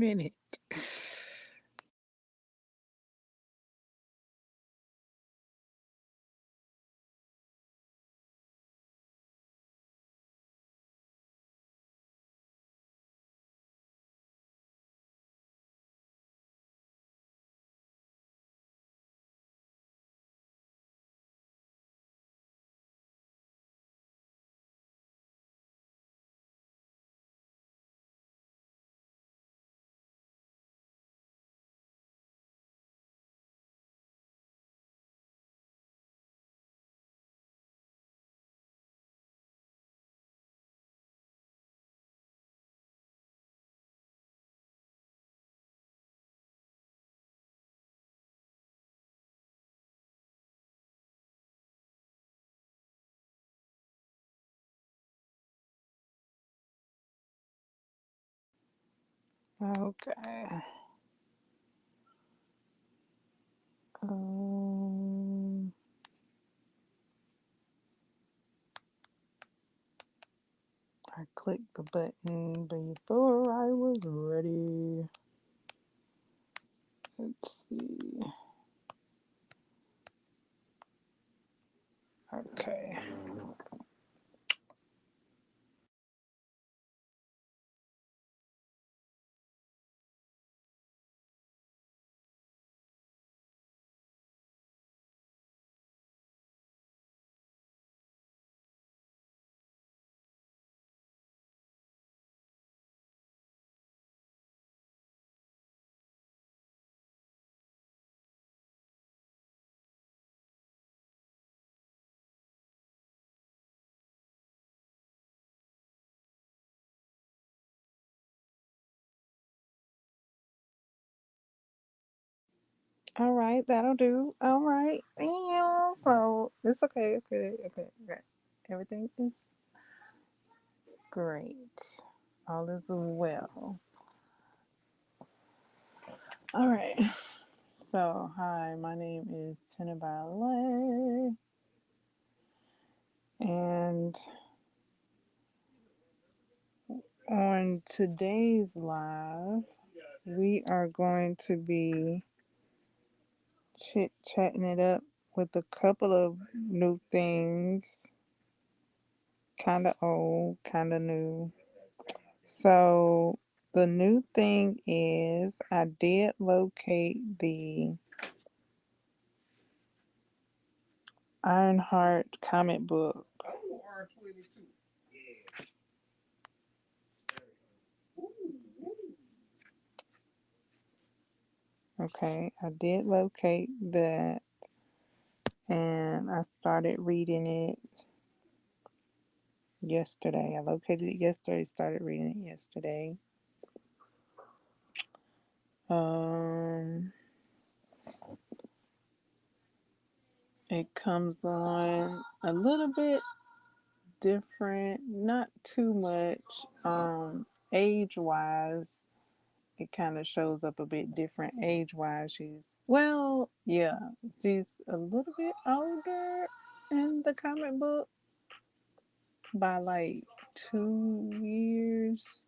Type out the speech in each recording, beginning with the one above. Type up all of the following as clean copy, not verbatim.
minute. Okay. Um, I clicked the button before I was ready. Let's see. Okay. All right, that'll do. All right. Yeah, so it's okay. Okay. Everything is great. All is well. All right. So, hi, my name is Tina Ballet, and on today's live, we are going to be chit chatting it up with a couple of new things, kind of old, kind of new. So, the new thing is I did locate the Ironheart comic book. Okay, I did locate that and I started reading it yesterday. I located it yesterday, started reading it yesterday. Um, it comes on a little bit different, not too much. Age wise, it kind of shows up a bit different age wise. Yeah, she's a little bit older in the comic book by like 2 years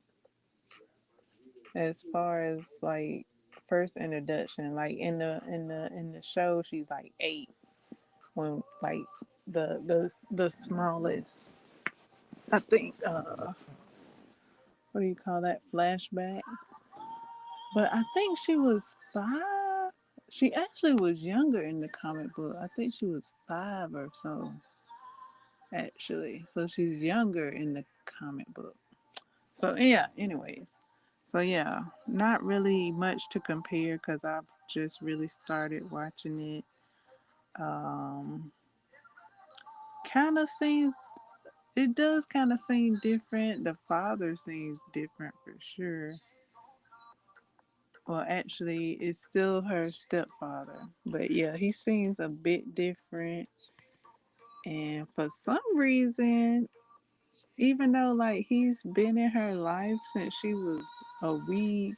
as far as like first introduction. Like in the show she's like 8 when like the smallest, I think, what do you call that, flashback, but I think she was 5. She actually was younger in the comic book. I think she was 5 or so, actually. So she's younger in the comic book. So yeah, anyways. So yeah, not really much to compare because I've just really started watching it. Um, kind of seems it does kind of seem different. The father seems different for sure. Well, actually, it's still her stepfather, but yeah, he seems a bit different. And for some reason, even though like he's been in her life since she was a wee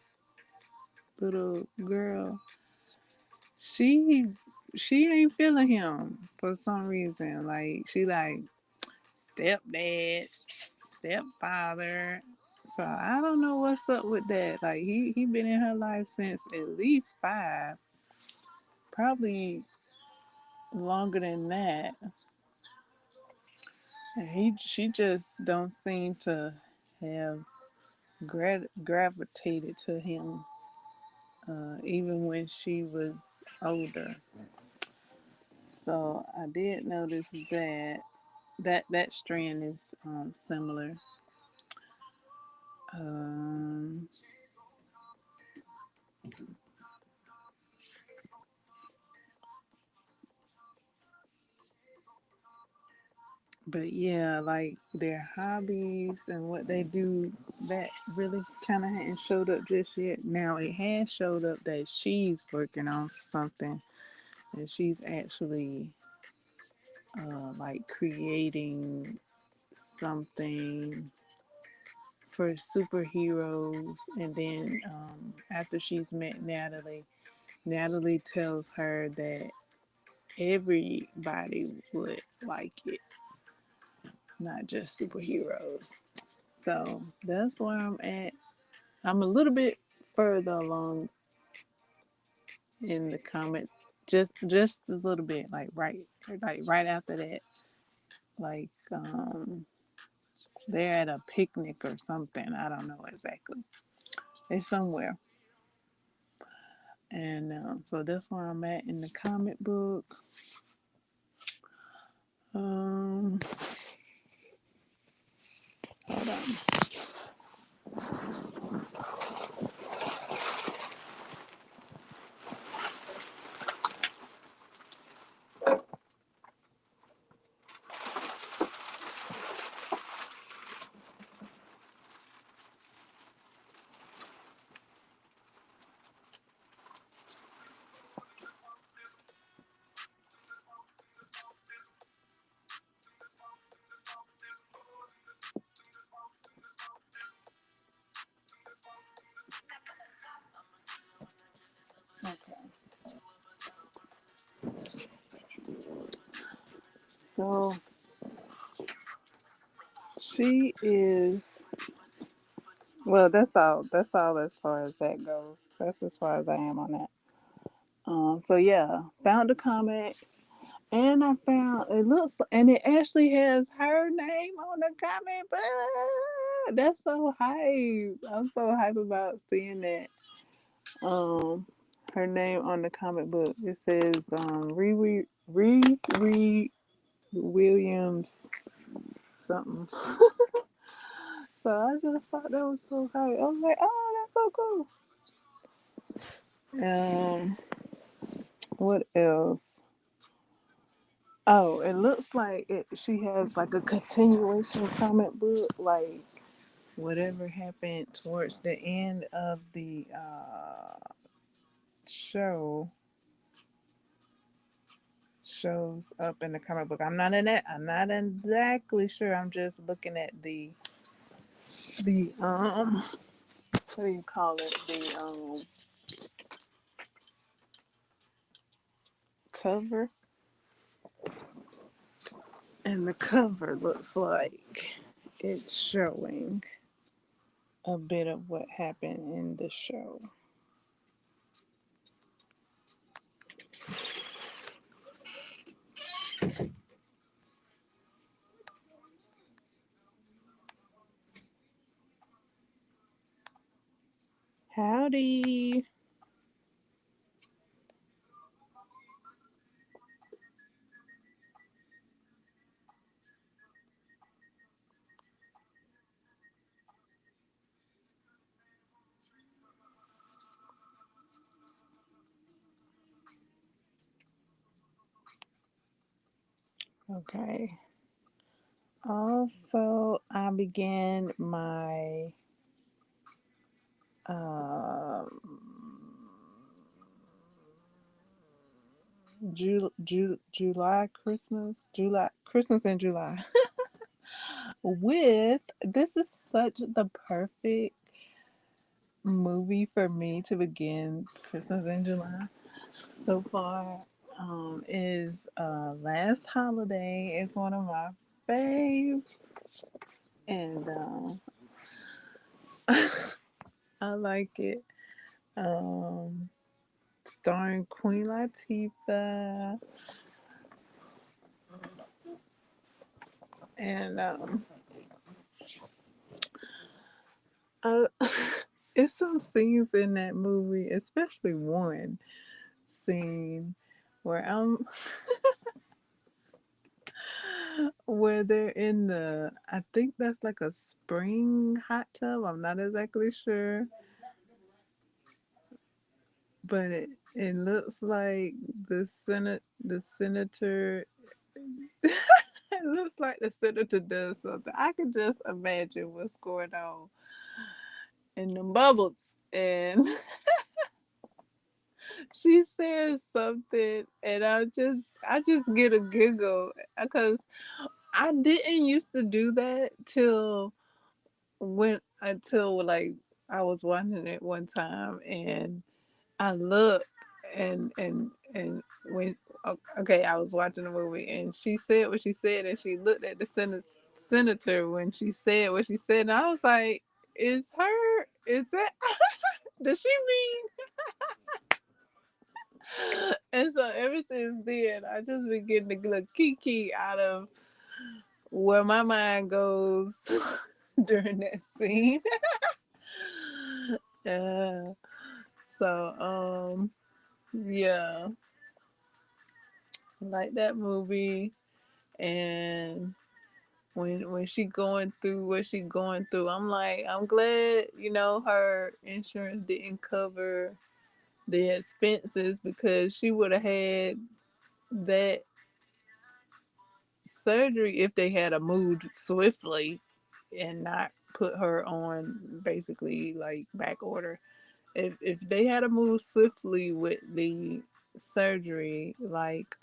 little girl, she she ain't feeling him for some reason. Like she like stepdad, stepfather. So I don't know what's up with that. Like he been in her life since at least 5, probably longer than that. And she just don't seem to have gravitated to him, even when she was older. So I did notice that strand is similar. Um, but yeah, like their hobbies and what they do, that really kind of hadn't showed up just yet. Now it has showed up that she's working on something, and she's actually like creating something for superheroes. And then after she's met Natalie, Natalie tells her that everybody would like it, not just superheroes. So that's where I'm at. I'm a little bit further along in the comment, just a little bit, like right after that, like they're at a picnic or something. I don't know exactly. It's somewhere, and so that's where I'm at in the comic book. Um, hold on. Okay. So she is, well, that's all. That's all as far as that goes. That's as far as I am on that. So yeah, found a comic, and I found it looks, and it actually has her name on the comic book. That's so hype. I'm so hype about seeing that. Um, her name on the comic book. It says Riri Williams something. So I just thought that was so hype. I was like, oh, that's so cool. What else? Oh, it looks like she has like a continuation comic book, like whatever happened towards the end of the show shows up in the comic book. I'm not in that. I'm not exactly sure. I'm just looking at the what do you call it? The cover, and the cover looks like it's showing a bit of what happened in the show. Howdy. Okay. Also, I began my um July Christmas in July with, this is such the perfect movie for me to begin Christmas in July so far. Is Last Holiday is one of my faves, and I like it. Um, Starring Queen Latifah, and uh, it's some scenes in that movie, especially one scene where where they're in the, I think that's like a spring hot tub. I'm not exactly sure, but it looks like the senator. It looks like the senator does something. I can just imagine what's going on in the bubbles, and she says something, and I just get a giggle because I didn't used to do that till when until like I was watching it one time, and I looked, and when okay, I was watching the movie, and she said what she said, and she looked at the senator when she said what she said, and I was like, "Is her? Is that? Does she mean?" And so ever since then, I just been getting the little kiki out of where my mind goes during that scene. uh, so yeah, like that movie. And when she going through what she going through, I'm like, I'm glad, her insurance didn't cover the expenses, because she would have had that surgery if they had a moved swiftly and not put her on basically like back order. If they had to move swiftly with the surgery, like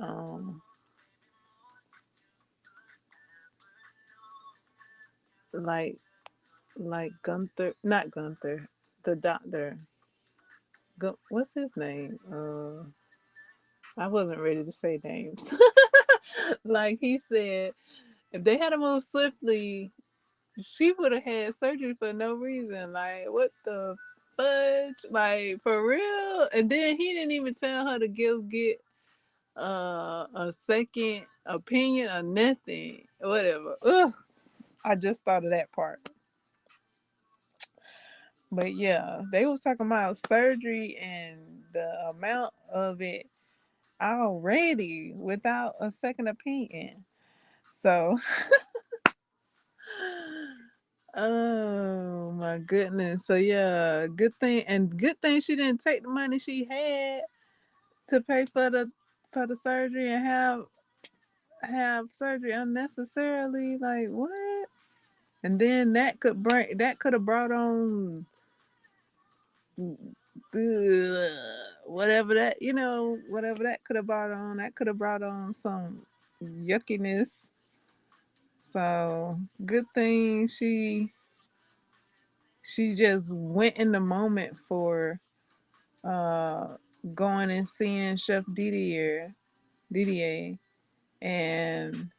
Gunther, not Gunther, the doctor. What's his name? I wasn't ready to say names. Like he said, if they had to move swiftly, she would have had surgery for no reason. Like, what the fudge? Like, for real? And then he didn't even tell her to get a second opinion or nothing. Whatever. Ugh. I just thought of that part. But yeah, they was talking about surgery and the amount of it already without a second opinion. So, oh my goodness. So yeah, good thing she didn't take the money she had to pay for the surgery and have surgery unnecessarily. Like what? And then that could have brought on whatever that could have brought on. That could have brought on some yuckiness. So good thing she just went in the moment for uh going and seeing Chef Didier, and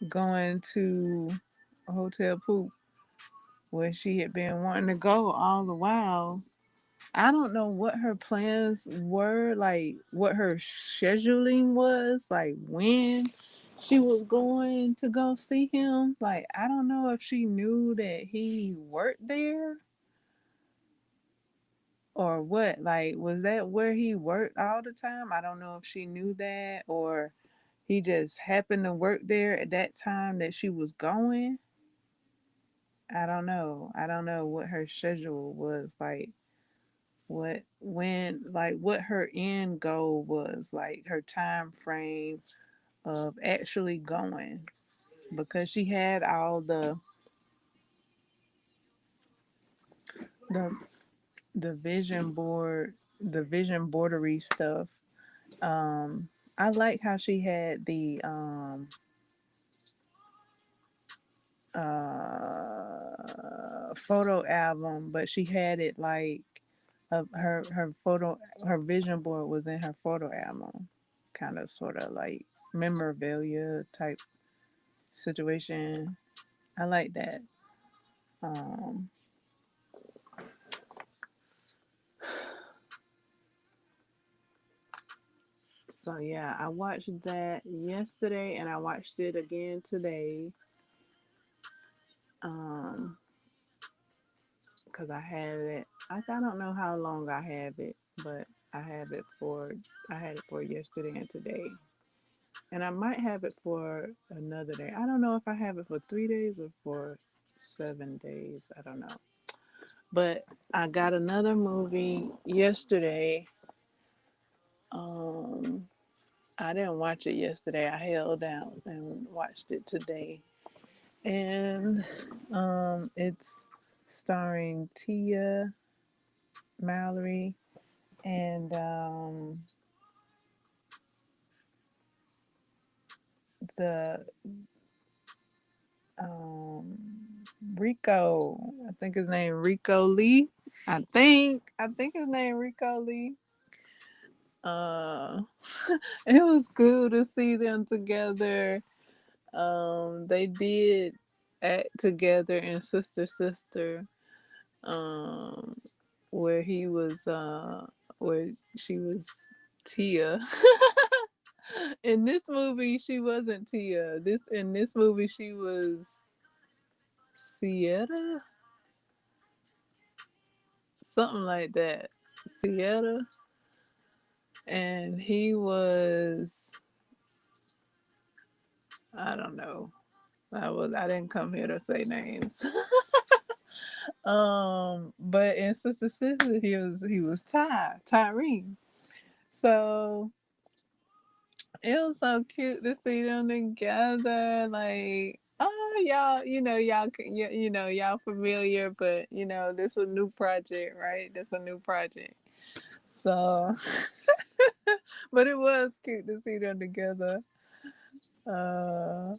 going to Hotel Poop, where she had been wanting to go all the while. I don't know what her plans were, like what her scheduling was, like when she was going to go see him. Like, I don't know if she knew that he worked there or what. Like, was that where he worked all the time? I don't know if she knew that, or he just happened to work there at that time that she was going. I don't know. I don't know what her schedule was like, what her end goal was, like her time frame of actually going, because she had all the the vision bordery stuff. um I like how she had the photo album, but she had it like of her vision board was in her photo album, kind of sort of like memorabilia type situation. I like that. Um, So yeah, I watched that yesterday and I watched it again today. Um, because I had it. I don't know how long I have it, but I have it for. I had it for yesterday and today, and I might have it for another day. I don't know if I have it for 3 days or for 7 days. I don't know. But I got another movie yesterday. Um, I didn't watch it yesterday. I held out and watched it today, and it's starring Tia Mallory and the um, Rico. I think his name Rico Lee. I think his name Rico Lee. Uh, it was cool to see them together. They did act together in Sister Sister. Um, where he was where she was Tia. In this movie she wasn't Tia. In this movie she was Sierra, something like that. Sierra, and he was, I don't know. I didn't come here to say names. But in Sister Sister he was Tyree. So it was so cute to see them together. Like, oh, y'all, y'all familiar, but this a new project, right? That's a new project. So, but it was cute to see them together. Uh,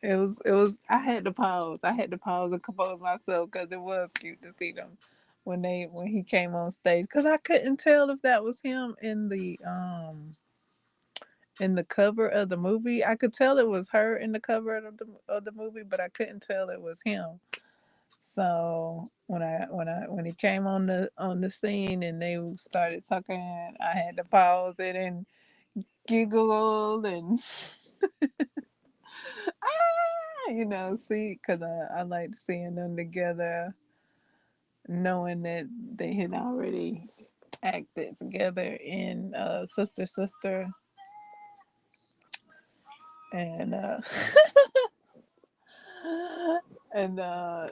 it was. I had to pause. I had to pause and compose myself because it was cute to see them when he came on stage. Because I couldn't tell if that was him in the cover of the movie. I could tell it was her in the cover of the movie, but I couldn't tell it was him. So when he came on the scene and they started talking, I had to pause it and giggle and see, because I liked seeing them together, knowing that they had already acted together in Sister Sister, and and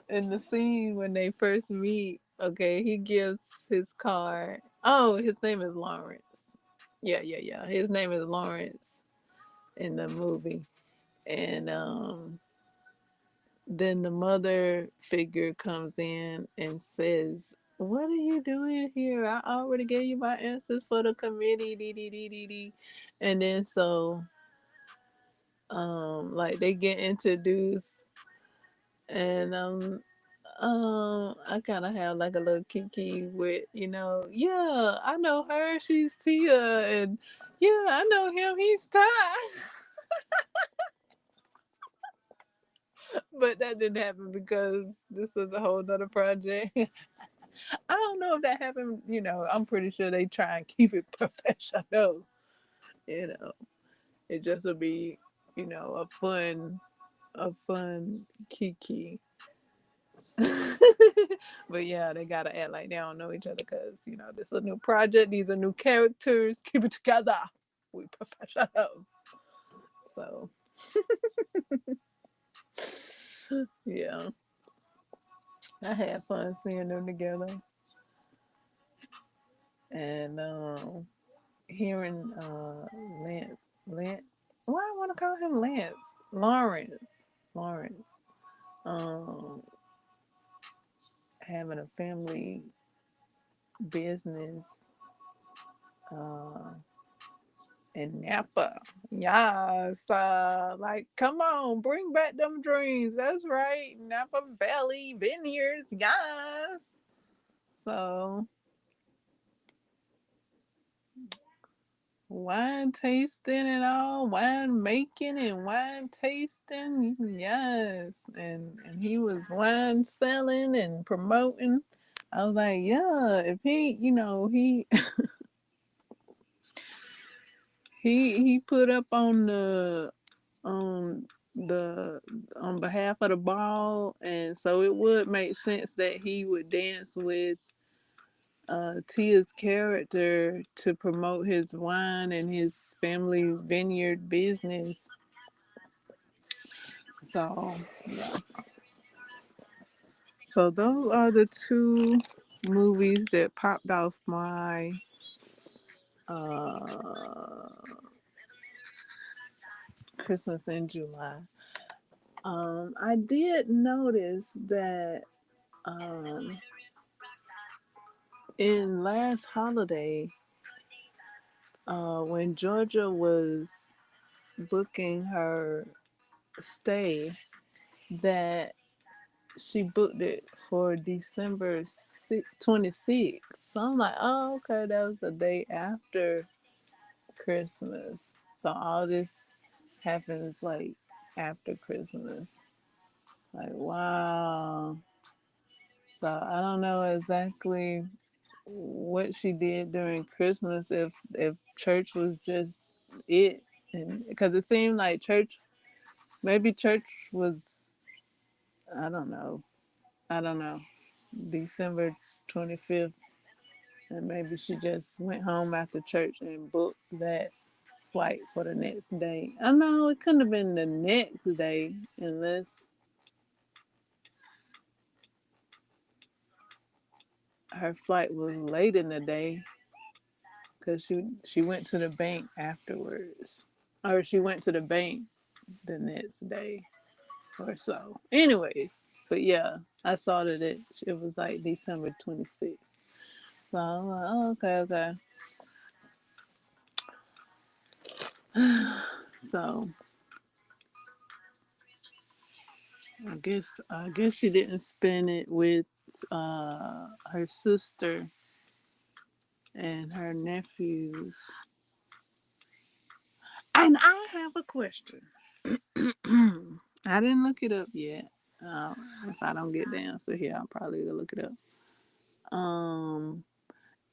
in the scene when they first meet, okay, he gives his card. Oh, his name is Lawrence. Yeah, yeah, yeah. His name is Lawrence in the movie. And then the mother figure comes in and says, "What are you doing here? I already gave you my answers for the committee." Dee, dee, dee, dee, dee. And then so like they get introduced, and I kind of have like a little kiki with, yeah, I know her, she's Tia, and yeah, I know him, he's Ty. But that didn't happen because this is a whole nother project. I don't know if that happened, I'm pretty sure they try and keep it professional, you know. It just would be, a fun kiki. But yeah, they gotta act like they don't know each other because this is a new project. These are new characters. Keep it together. We professional. So yeah, I had fun seeing them together and hearing Lance. Lance. Why I want to call him Lance? Lawrence. Lawrence. Um, having a family business. Uh, in Napa. Yes. Like, come on, bring back them dreams. That's right. Napa Valley Vineyards. Yes. So, wine tasting and all, wine making and wine tasting. Yes. And he was wine selling and promoting. I was like, yeah, if he he put up on the on behalf of the ball, and so it would make sense that he would dance with Tia's character to promote his wine and his family vineyard business. So yeah, so those are the two movies that popped off my uh, Christmas in July. I did notice that um, in last holiday, when Georgia was booking her stay, that she booked it for December 26th. So I'm like, oh, okay, that was the day after Christmas. So all this happens like after Christmas. Like, wow. So I don't know exactly what she did during Christmas, if church was just it, and because it seemed like maybe church was, I don't know, I don't know, December 25th, and maybe she just went home after church and booked that flight for the next day. I know it couldn't have been the next day unless her flight was late in the day, because she went to the bank afterwards, or she went to the bank the next day or so. Anyways, but yeah, I saw that it was like December 26th. So I'm like, oh, okay, okay. So I guess she didn't spend it with her sister and her nephews. And I have a question. I didn't look it up yet. If I don't get the answer here, I'll probably go look it up. Um,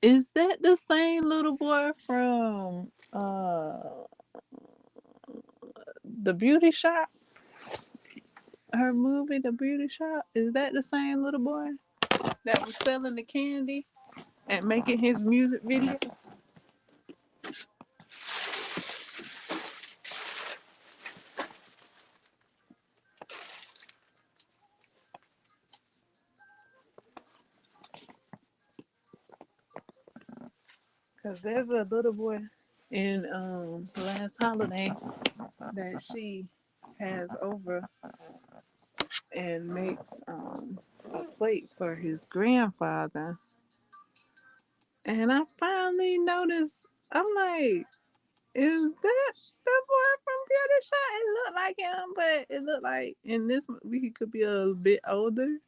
is that the same little boy from the beauty shop? Her movie, The Beauty Shop? Is that the same little boy that was selling the candy and making his music video? Because there's a little boy in last holiday that she has over and makes a plate for his grandfather. And I finally noticed, I'm like, is that the boy from Beauty Shot? It looked like him, but it looked like in this movie he could be a bit older.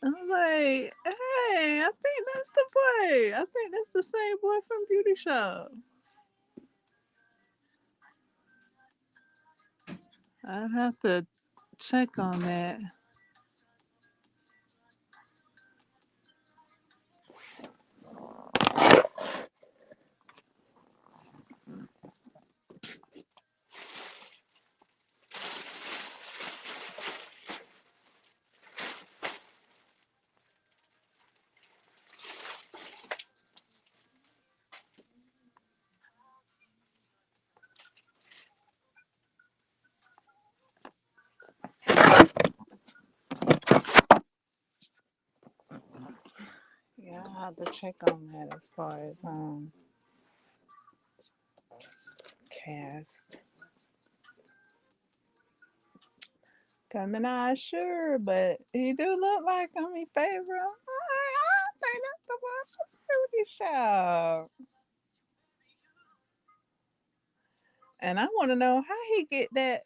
I was like, hey, I think that's the boy. I think that's the same boy from Beauty Shop. I'd have to check on that. Yeah, I'll have to check on that as far as cast. Coming out sure, but he do look like him. He favorite. I think that's the one from Beauty Shop. And I want to know how he get that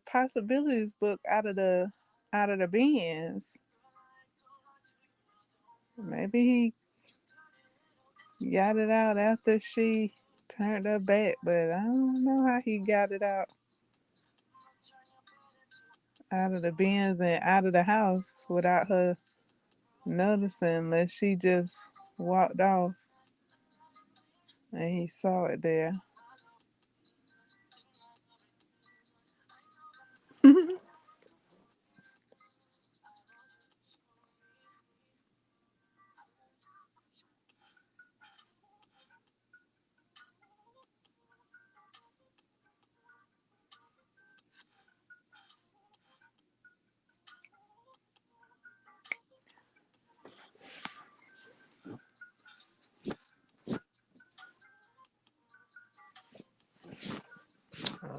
possibilities book out of the bins. Maybe he got it out after she turned her back, but I don't know how he got it out of the bins and out of the house without her noticing, unless she just walked off. And he saw it there.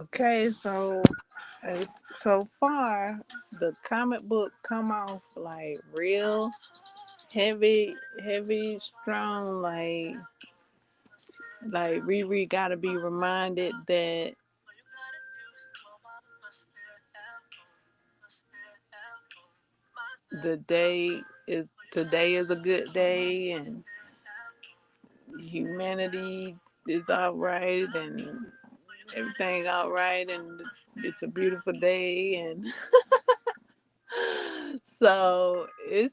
Okay, so far the comic book come off like real heavy, strong. Like Riri gotta be reminded that the day is today is a good day and humanity is all right and everything all right and it's a beautiful day and so it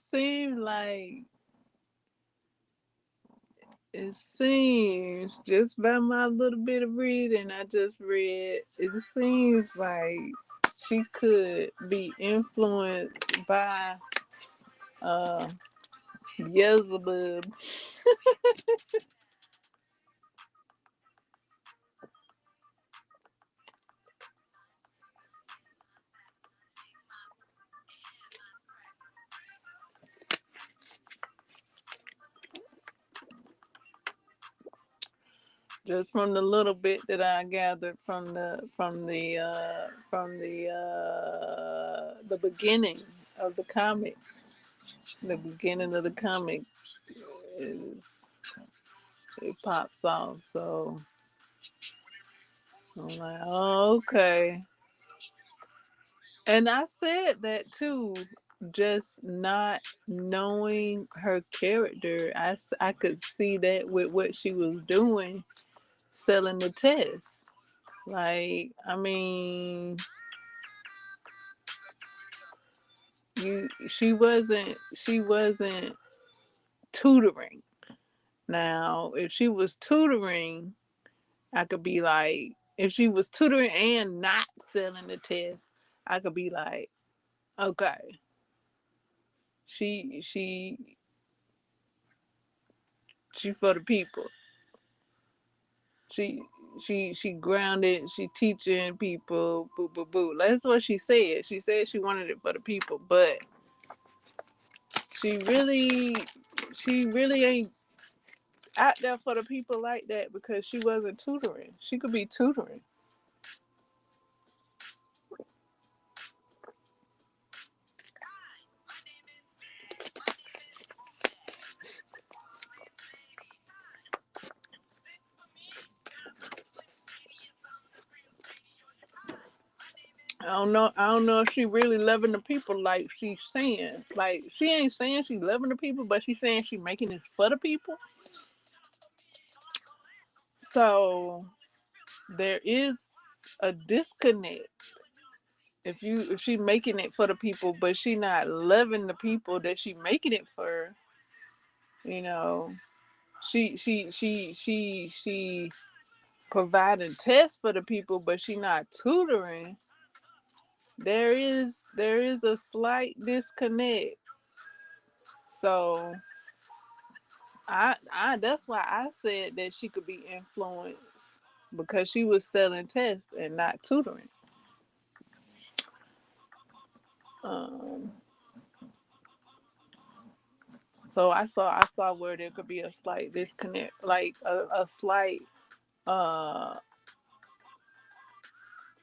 seems just by my little bit of reading I just read, it seems like she could be influenced by uh Beelzebub. Just from the little bit that I gathered the beginning of the comic. The beginning of the comic is it pops off. So I'm like, oh, okay. And I said that too, just not knowing her character. I could see that with what she was doing, selling the test. Like, I mean, she wasn't tutoring. Now, if she was tutoring, I could be like, if she was tutoring and not selling the test, I could be like, okay, she she she for the people. She she grounded. She teaching people. Boo boo boo. That's what she said. She said she wanted it for the people, but she really she really ain't out there for the people like that because she wasn't tutoring. She could be tutoring. I don't know if she really loving the people like she's saying. Like she ain't saying she loving the people, but she's saying she making this for the people. So there is a disconnect if she making it for the people, but she not loving the people that she making it for. You know, she providing tests for the people, but she not tutoring. There is a slight disconnect. So I that's why I said that she could be influenced because she was selling tests and not tutoring. Um, so I saw where there could be a slight disconnect, like a slight uh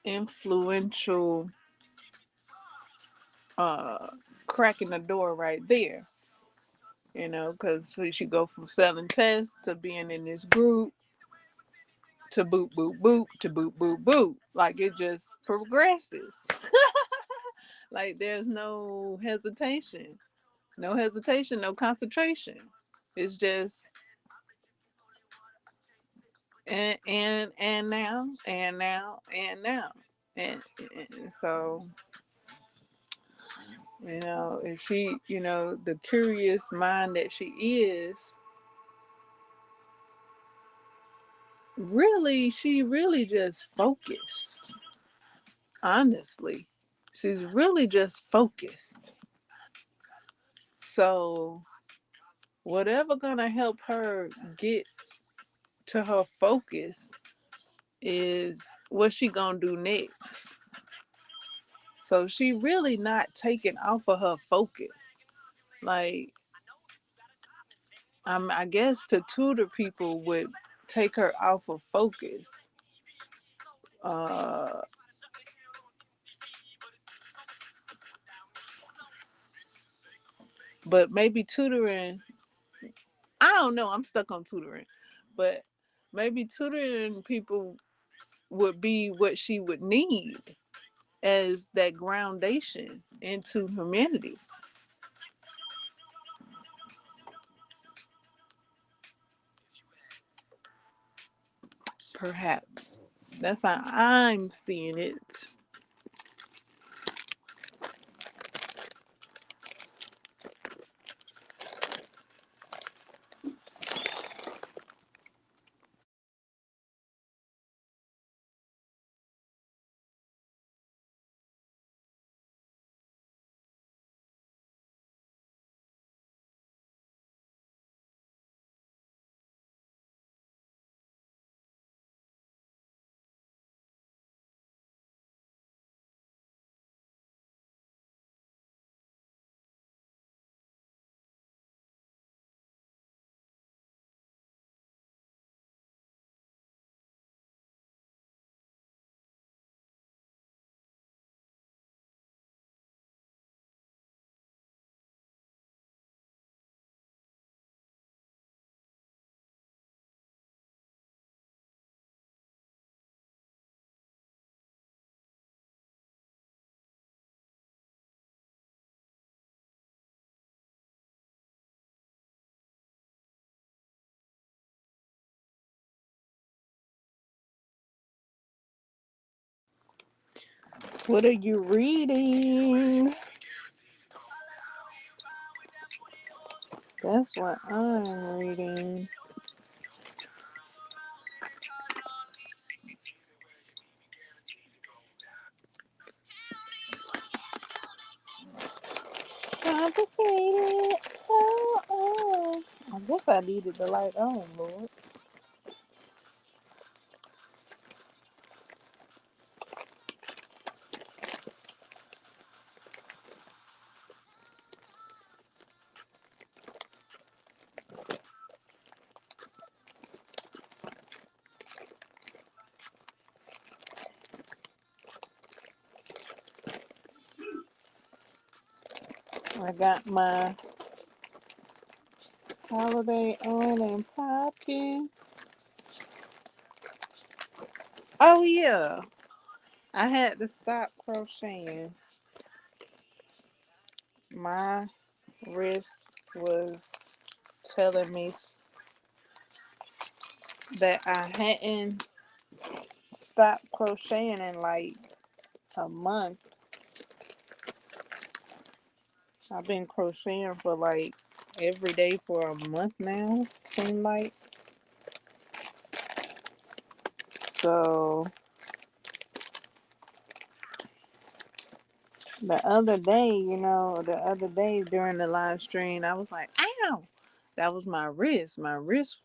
influential uh cracking the door right there. Because she go from selling tests to being in this group to boop boop boop to boop boop boop. Like it just progresses. Like there's no hesitation, no concentration. It's just and now and now and now and so if she the curious mind that she is, she really just focused. Honestly, she's really just focused. So whatever gonna help her get to her focus is what she gonna do next. So she really not taking off of her focus. Like, I guess to tutor people would take her off of focus. Uh, but maybe tutoring, I don't know. I'm stuck on tutoring, but maybe tutoring people would be what she would need as that groundation into humanity. Perhaps that's how I'm seeing it. What are you reading? That's what I'm reading. Complicated. Oh, oh. I guess I needed the light on, Lord. I got my holiday on and popping. Oh yeah, I had to stop crocheting. My wrist was telling me that I hadn't stopped crocheting in like a month. I've been crocheting for like every day for a month now, seem like. So the other day during the live stream, I was like, ow! That was my wrist. My wrist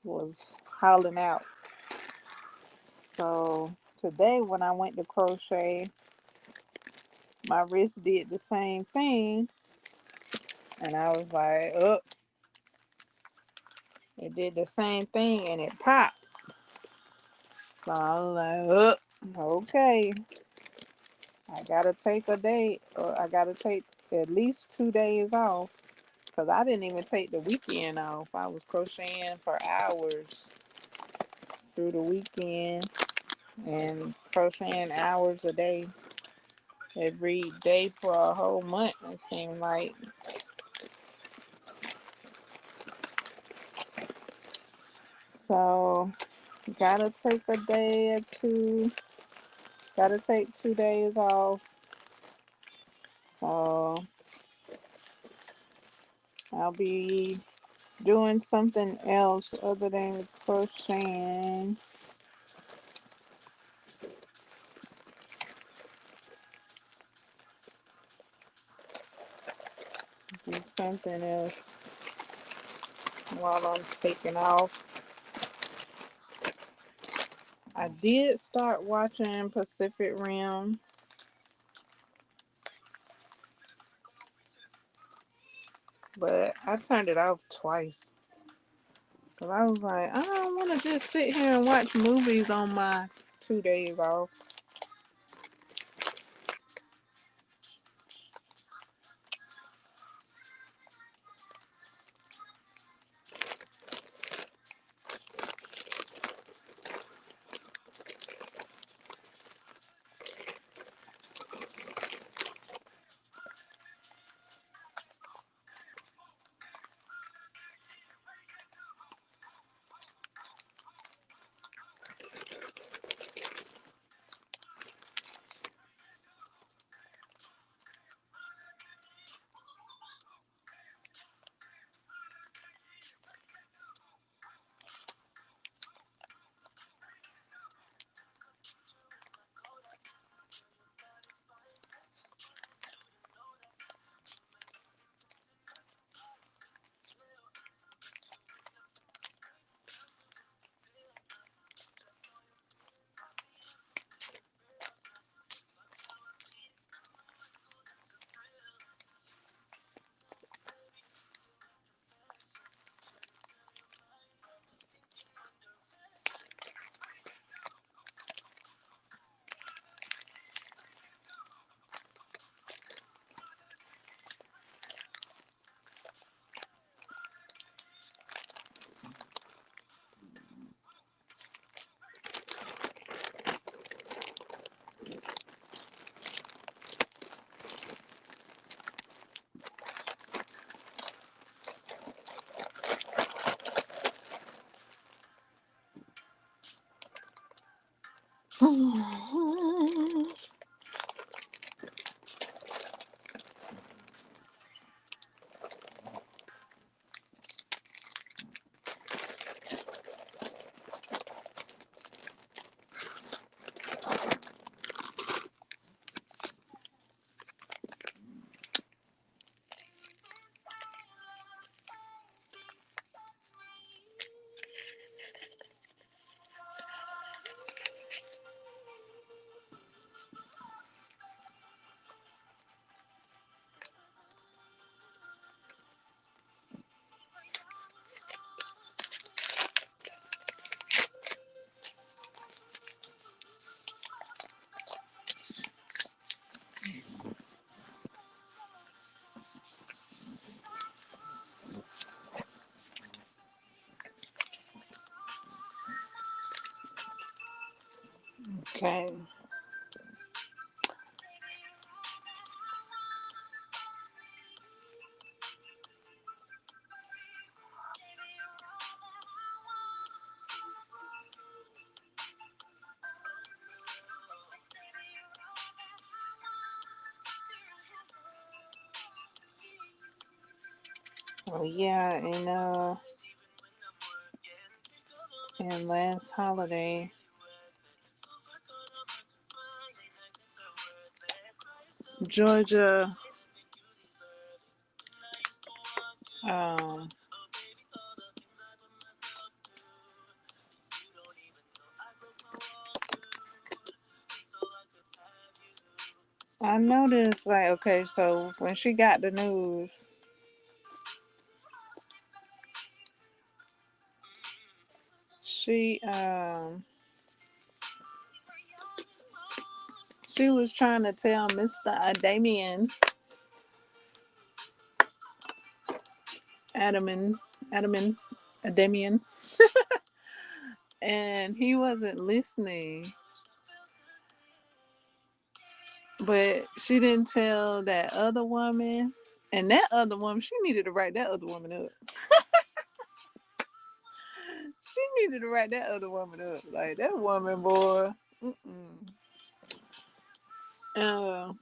was howling out. So today when I went to crochet, my wrist did the same thing. And I was like, oh, it did the same thing and it popped. So I was like, oh, okay. I gotta take a day, or I gotta take at least 2 days off. Because I didn't even take the weekend off. I was crocheting for hours through the weekend and crocheting hours a day every day for a whole month, it seemed like. So, gotta take a day or two. Gotta take 2 days off. So, I'll be doing something else other than crocheting. something else while I'm taking off. I did start watching Pacific Rim, but I turned it off twice. Cause I was like, I don't want to just sit here and watch movies on my 2 days off. Okay. Oh yeah, and last holiday, Georgia. um, I noticed like okay, so when she got the news, she she was trying to tell Mr. Damien Adaman Adaman Damien, and he wasn't listening. But she didn't tell that other woman, and that other woman, she needed to write that other woman up. She needed to write that other woman up. Like that woman, boy. Mm-mm. Uh,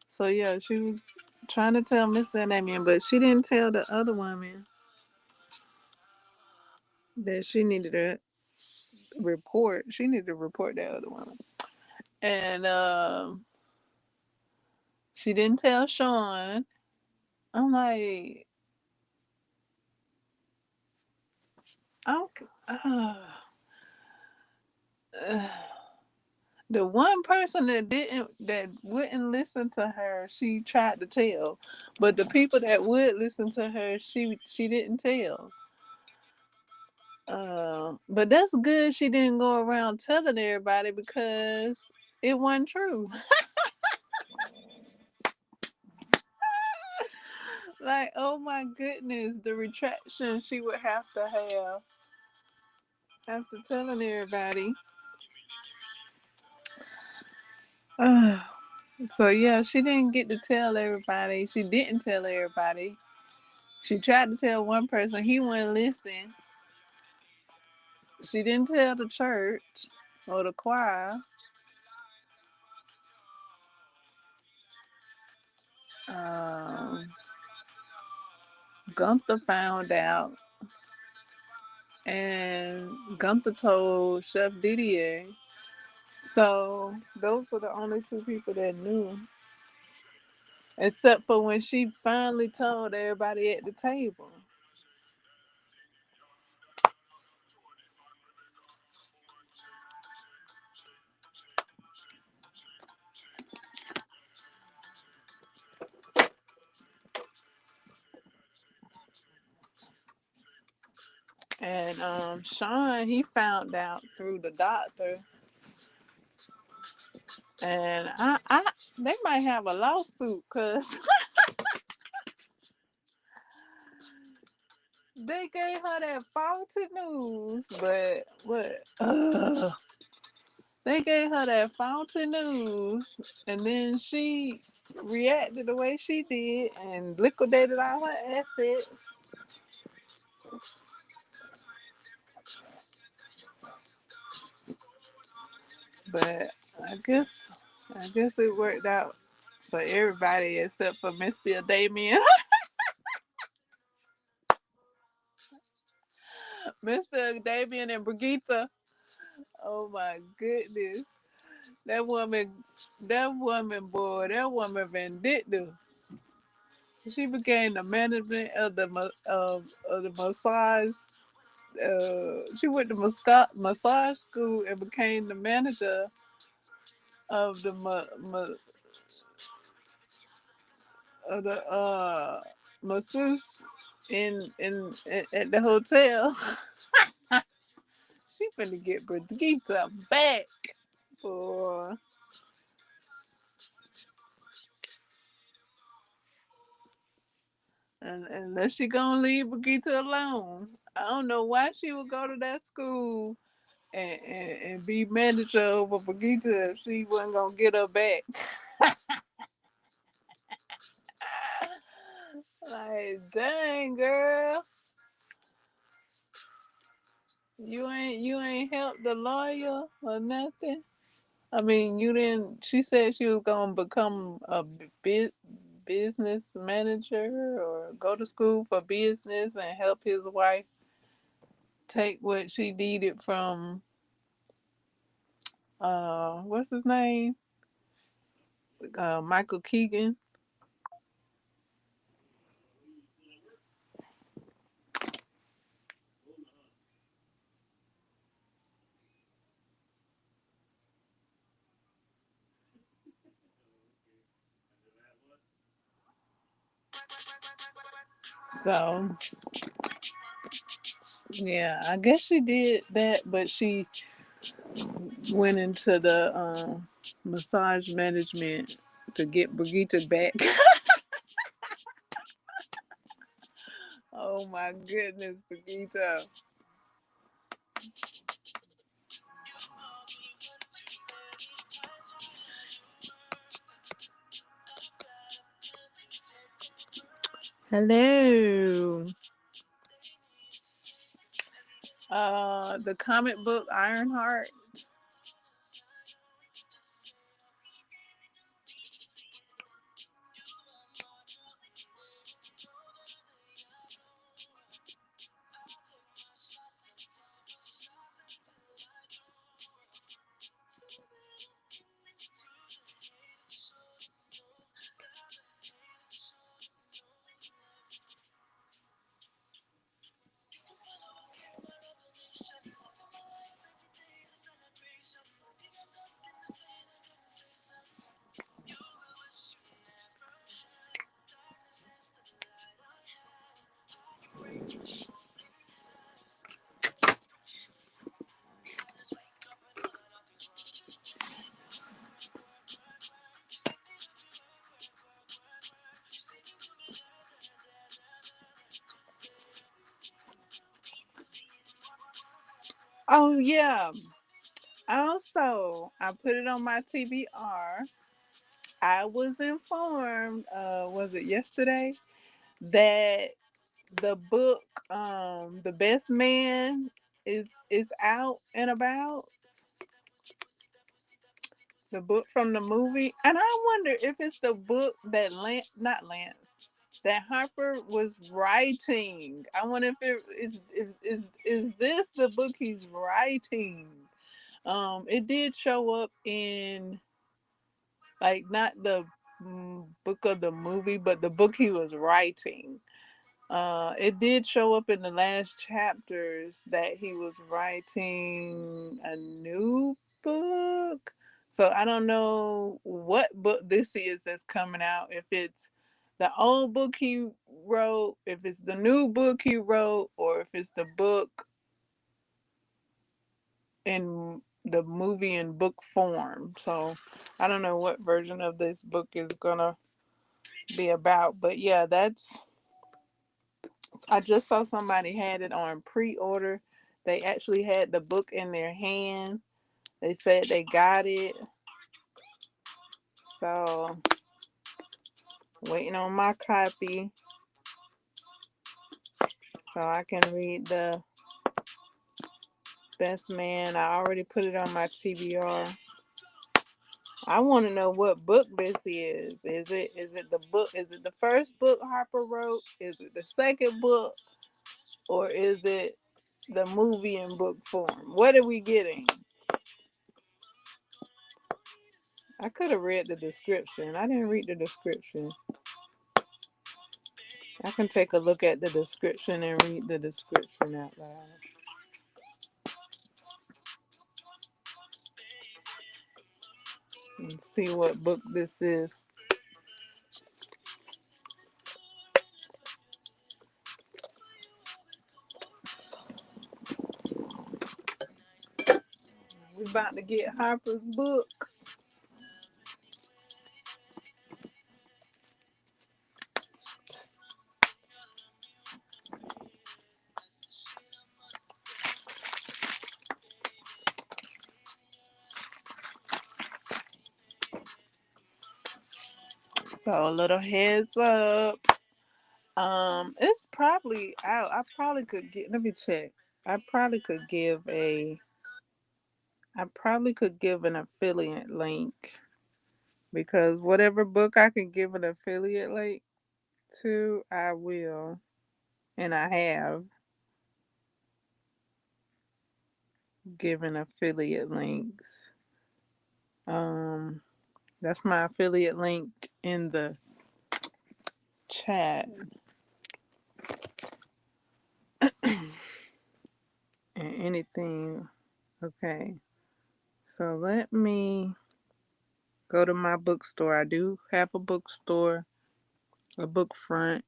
so yeah, she was trying to tell Mr. Damien, but she didn't tell the other woman that she needed to report. She needed to report that other woman. And She didn't tell Sean. I'm like, I'm, uh, uh, the one person that wouldn't listen to her, she tried to tell, but the people that would listen to her, she didn't tell. But that's good. She didn't go around telling everybody because it wasn't true. Like, oh my goodness, the retraction she would have to have after telling everybody. So yeah, she didn't get to tell everybody. She didn't tell everybody. She tried to tell one person, he wouldn't listen. She didn't tell the church or the choir. Um, Gunther found out, and Gunther told Chef Didier. So those are the only two people that knew, except for when she finally told everybody at the table. And Sean, he found out through the doctor, and they might have a lawsuit because they gave her that faulty news. But what? They gave her that faulty news, and then she reacted the way she did and liquidated all her assets. But I guess I guess it worked out for everybody except for Mr. Damien. Mr. Damien and Brigitte. Oh my goodness. That woman, that woman vindictive. She became the management of the massage. She went to massage school and became the manager of the of the masseuse in at the hotel. She finna get Brigitte back for and unless she gonna leave Brigitte alone. I don't know why she would go to that school and be manager over Brigitte if she wasn't gonna get her back. Like, dang girl, you ain't helped the lawyer or nothing. I mean, you didn't. She said she was gonna become a business manager or go to school for business and help his wife take what she needed from what's his name, Michael Keegan. So yeah, I guess she did that, but she went into the massage management to get Brigitte back. Oh my goodness, Brigitte. Hello. The comic book Ironheart. Oh yeah. Also, I put it on my TBR. I was informed, was it yesterday, that the book, The Best Man is out and about. The book from the movie, and I wonder if it's the book that not Lance, that Harper was writing. I wonder if it is this the book he's writing. It did show up in, like, not the book of the movie, but the book he was writing. It did show up in the last chapters that he was writing a new book. So I don't know what book this is that's coming out. If it's the old book he wrote, if it's the new book he wrote, or if it's the book in the movie in book form. So I don't know what version of this book is gonna be about. But yeah, that's, I just saw somebody had it on pre-order. They actually had the book in their hand. They said they got it. So waiting on my copy so I can read The Best Man. I already put it on my TBR. I want to know what book this is. Is it the book? Is it the first book Harper wrote? Is it the second book? Or is it the movie in book form? What are we getting? I could have read the description. I didn't read the description. I can take a look at the description and read the description out loud and see what book this is. We about to get Harper's book. So a little heads up. It's probably out. I probably could get. Let me check. I probably could give a. I probably could give an affiliate link, because whatever book I can give an affiliate link to, I will, and I have given affiliate links. Um, that's my affiliate link in the chat. And anything. Okay. So let me go to my bookstore. I do have a bookstore, a book front,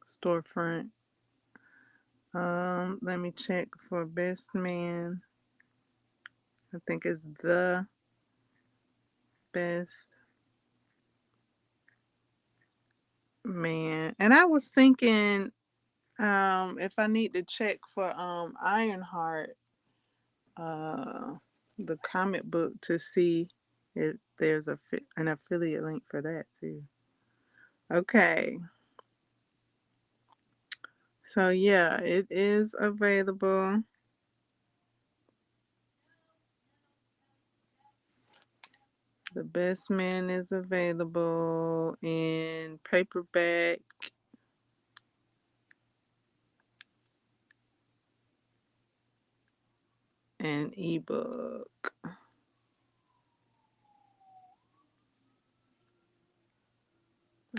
storefront. Let me check for Best Man. I think it's The Best Man. And I was thinking, if I need to check for Ironheart, uh the comic book, to see if there's an affiliate link for that too. Okay. So yeah, it is available. The Best Man is available in paperback and ebook.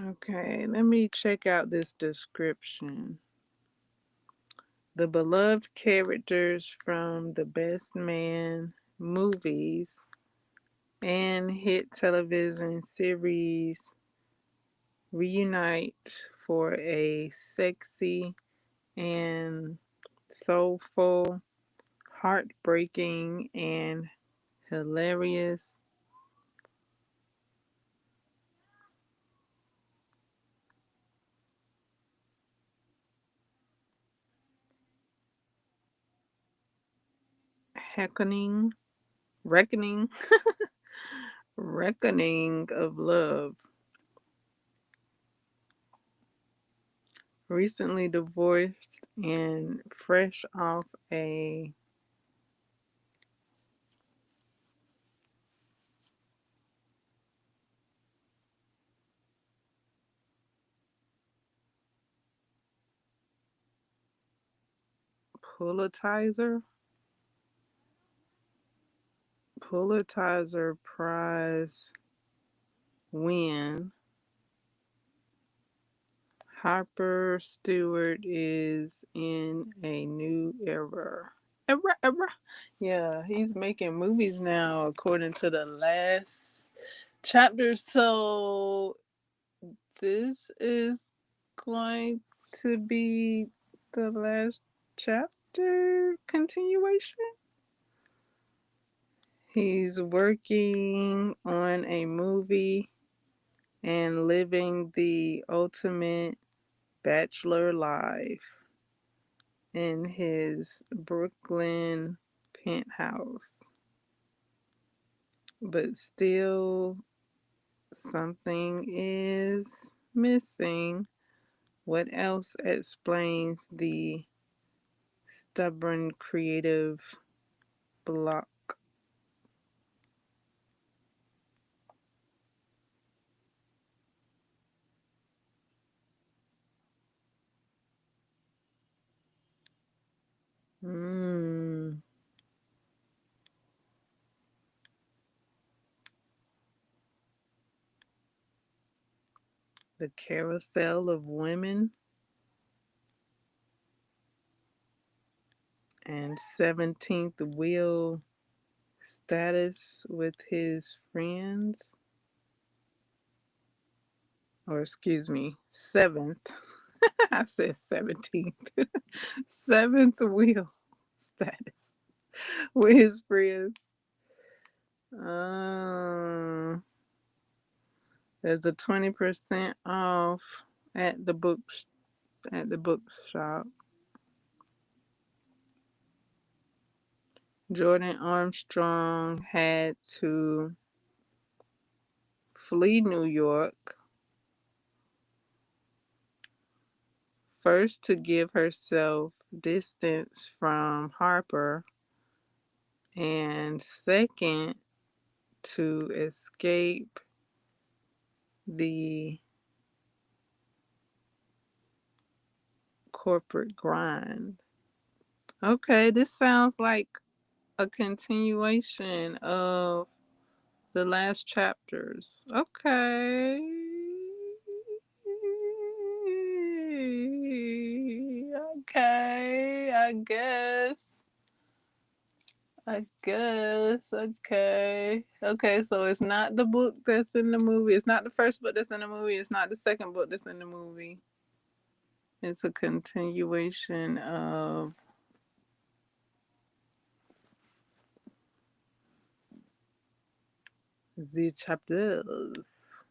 Okay, let me check out this description. The beloved characters from the Best Man movies and hit television series reunite for a sexy and soulful, heartbreaking, and hilarious heckoning, reckoning, reckoning of love. Recently divorced and fresh off a Pulitzer Pulitzer Prize win, Harper Stewart is in a new era. Era. Yeah, he's making movies now, according to the last chapter. So this is going to be the last chapter continuation. He's working on a movie and living the ultimate bachelor life in his Brooklyn penthouse. But still, something is missing. What else explains the stubborn creative block? Mm, the carousel of women and 17th wheel status with his friends. Or excuse me, 7th. I said 17th. 7th wheel status with his friends. Um, there's a 20% off at the bookshop. Jordan Armstrong had to flee New York first to give herself distance from Harper, and second to escape the corporate grind. Okay, this sounds like a continuation of the last chapters. Okay. Okay, I guess. I guess. Okay. Okay, so it's not the book that's in the movie. It's not the first book that's in the movie. It's not the second book that's in the movie. It's a continuation of the chapters.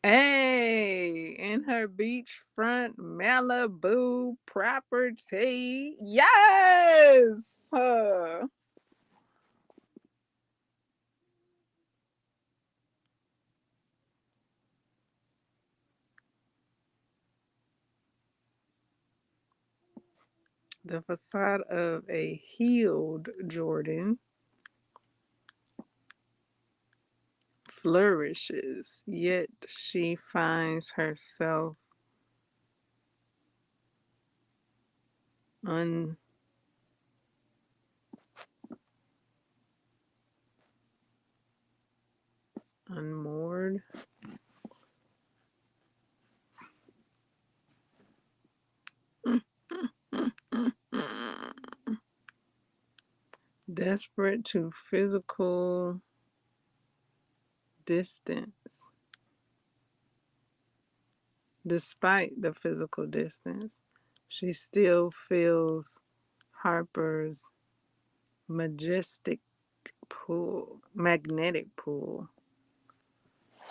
Hey, in her beachfront Malibu property. Yes! The facade of a healed Jordan flourishes, yet she finds herself un- unmoored. Desperate to physical distance. Despite the physical distance, she still feels Harper's majestic magnetic pull.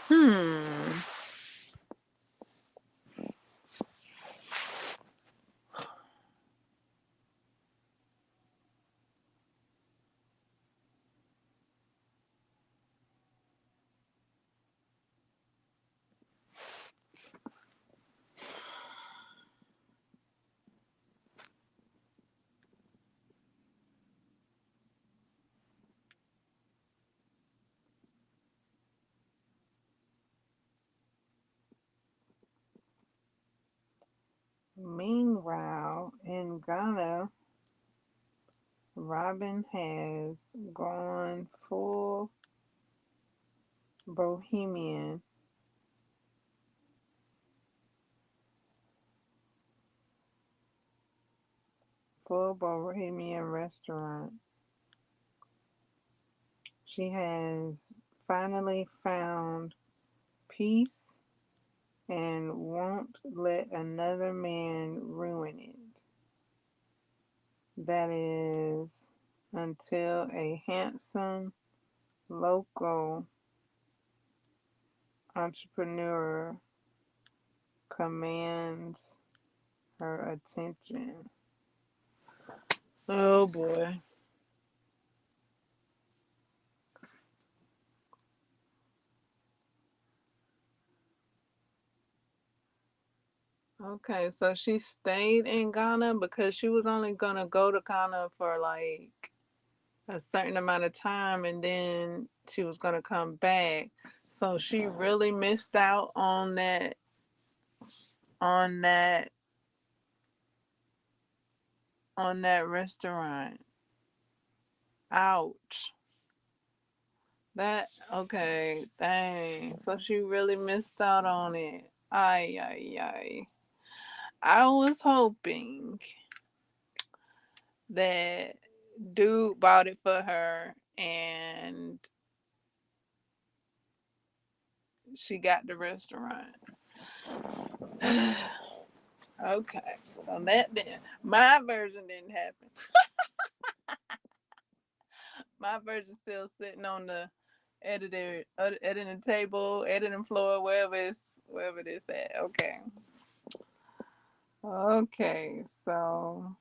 Hmm. Meanwhile, in Ghana, Robin has gone bohemian, full bohemian restaurant. She has finally found peace and won't let another man ruin it. That is until a handsome local entrepreneur commands her attention. Oh boy. Okay, so she stayed in Ghana because she was only gonna go to Ghana for like a certain amount of time and then she was gonna come back. So she really missed out on that on that restaurant. Ouch. That okay, dang. So she really missed out on it. Ay ay ay. I was hoping that dude bought it for her and she got the restaurant. Okay, so that did my version didn't happen. My version's still sitting on the editing table, editing floor, wherever it is at. Okay. Okay, so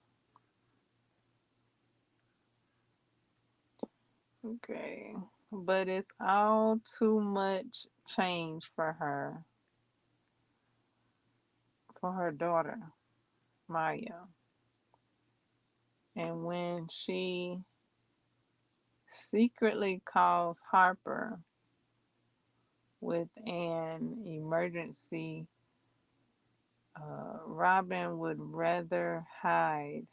okay. But it's all too much change for her daughter, Maya. And when she secretly calls Harper with an emergency, Robin would rather hide.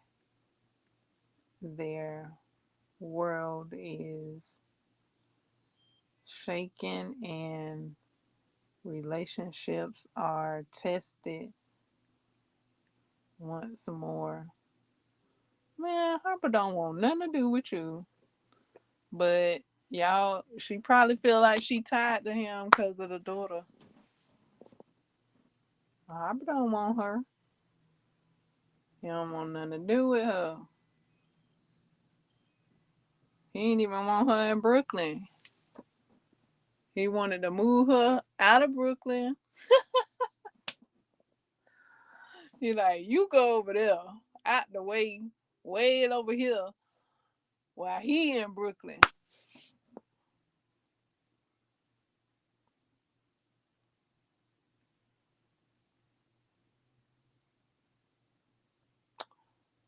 Their world is shaken and relationships are tested once more. Man, Harper don't want nothing to do with you. But y'all, she probably feel like she tied to him because of the daughter. Harper don't want her. He don't want nothing to do with her. He ain't even want her in Brooklyn. He wanted to move her out of Brooklyn. He like, you go over there, out the way over here, while he in Brooklyn.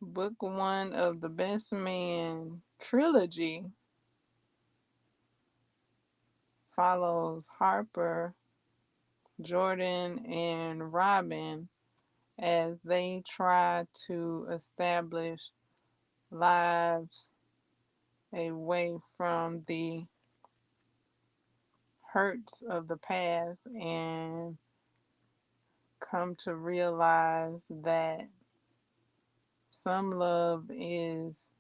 Book one of the Best Man trilogy follows Harper, Jordan, and Robin as they try to establish lives away from the hurts of the past and come to realize that some love is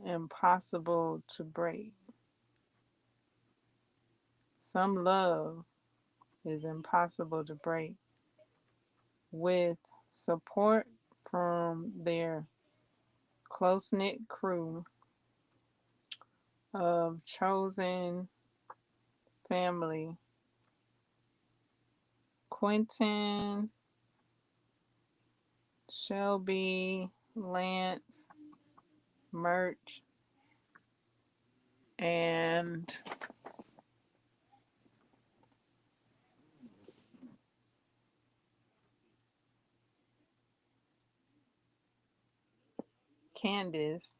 impossible to break. Some love is impossible to break. With support from their close knit crew of chosen family, Quentin, Shelby, Lance, Merch, and Candace,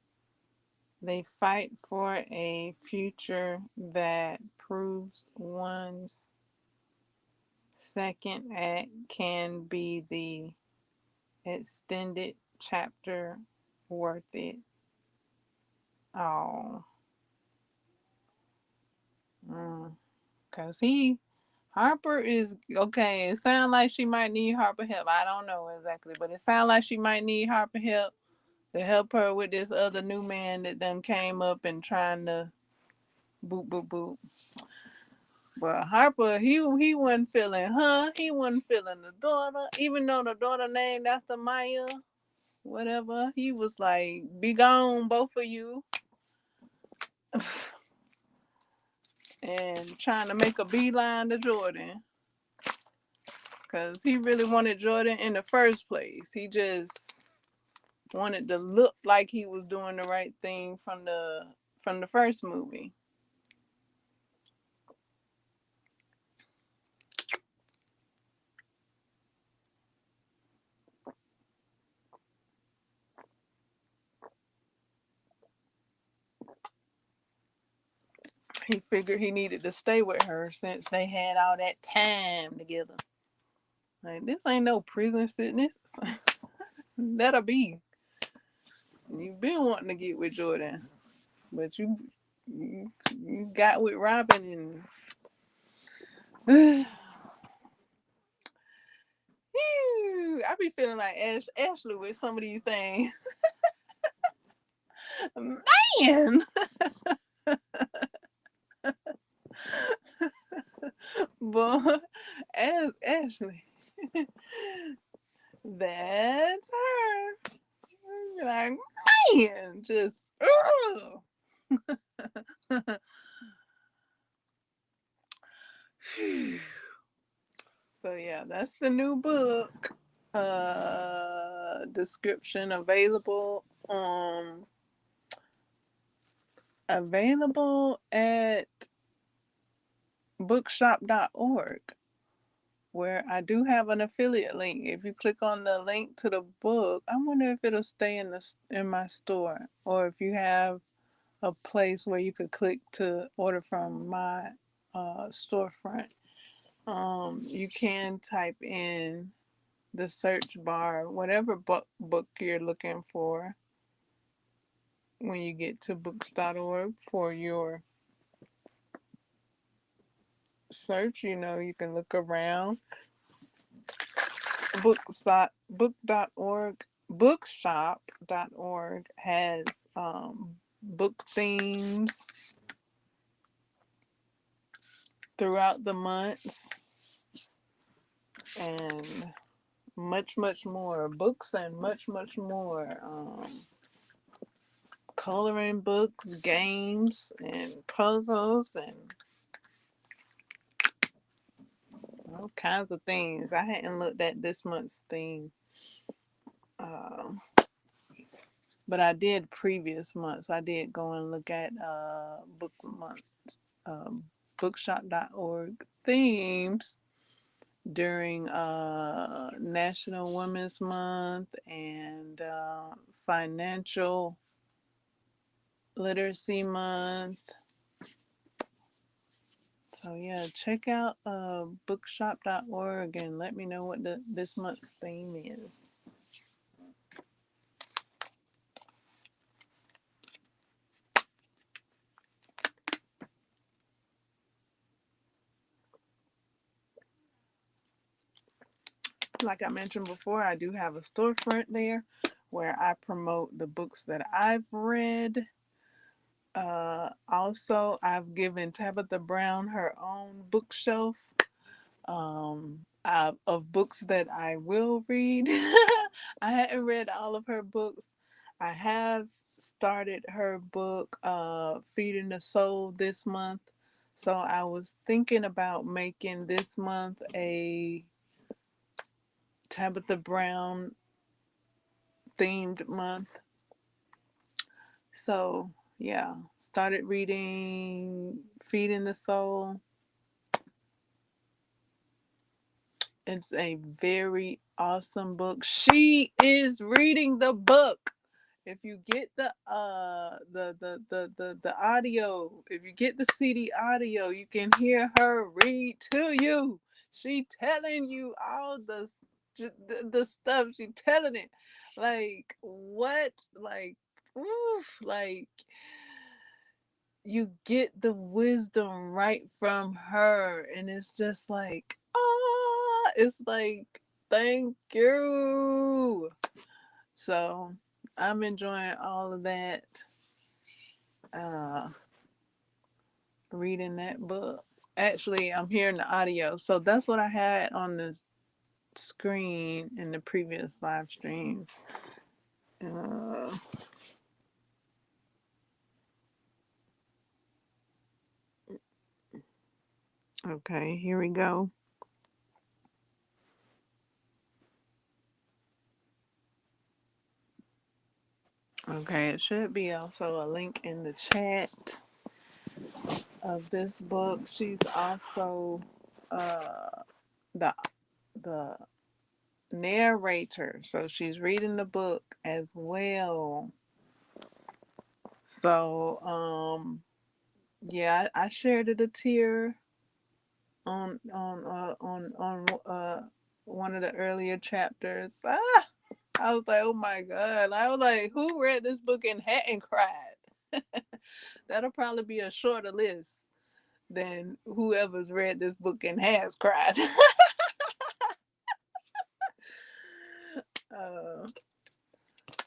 they fight for a future that proves one's second act can be the extended chapter worth it. Oh, cause Harper is okay. It sounds like she might need Harper help. I don't know exactly, but it sounds like she might need Harper help to help her with this other new man that done came up and trying to boop boop boop. But Harper, he wasn't feeling her. He wasn't feeling the daughter, even though the daughter named after Maya, whatever. He was like, "Be gone, both of you," and trying to make a beeline to Jordan, cause he really wanted Jordan in the first place. He just wanted to look like he was doing the right thing from the first movie. He figured he needed to stay with her since they had all that time together. Like, this ain't no prison sickness. Let her be. You've been wanting to get with Jordan, but you got with Robin and I be feeling like Ashley with some of these things. Man, but as Ashley, that's her. Like, man, just so yeah, that's the new book. Description available at bookshop.org, where I do have an affiliate link. If you click on the link to the book, I wonder if it'll stay in my store, or if you have a place where you could click to order from my storefront. You can type in the search bar whatever book you're looking for when you get to books.org for your search. You can look around. Book.org bookshop.org has book themes throughout the months and much more books and much more, coloring books, games, and puzzles, and all kinds of things. I hadn't looked at this month's theme, uh, but I did previous months. I did go and look at book month, um, bookshop.org themes during National Women's Month and Financial Literacy Month. So yeah, check out bookshop.org and let me know what this month's theme is. Like I mentioned before, I do have a storefront there where I promote the books that I've read. Also, I've given Tabitha Brown her own bookshelf of books that I will read. I hadn't read all of her books. I have started her book, Feeding the Soul, this month. So I was thinking about making this month a Tabitha Brown themed month. So yeah, started reading Feeding the Soul. It's a very awesome book. She is reading the book. If you get the audio, if you get the CD audio, you can hear her read to you. She telling you all the stuff. She telling it like what, like oof, like you get the wisdom right from her, and it's just like it's like thank you. So I'm enjoying all of that, uh reading that book. Actually, I'm hearing the audio, so that's what I had on the screen in the previous live streams. uh, okay, here we go. Okay, it should be also a link in the chat of this book. She's also uh, the the narrator, so she's reading the book as well. So yeah, I shared it a tear on one of the earlier chapters. I was like, oh my god! I was like, who read this book and hadn't cried? That'll probably be a shorter list than whoever's read this book and has cried. uh,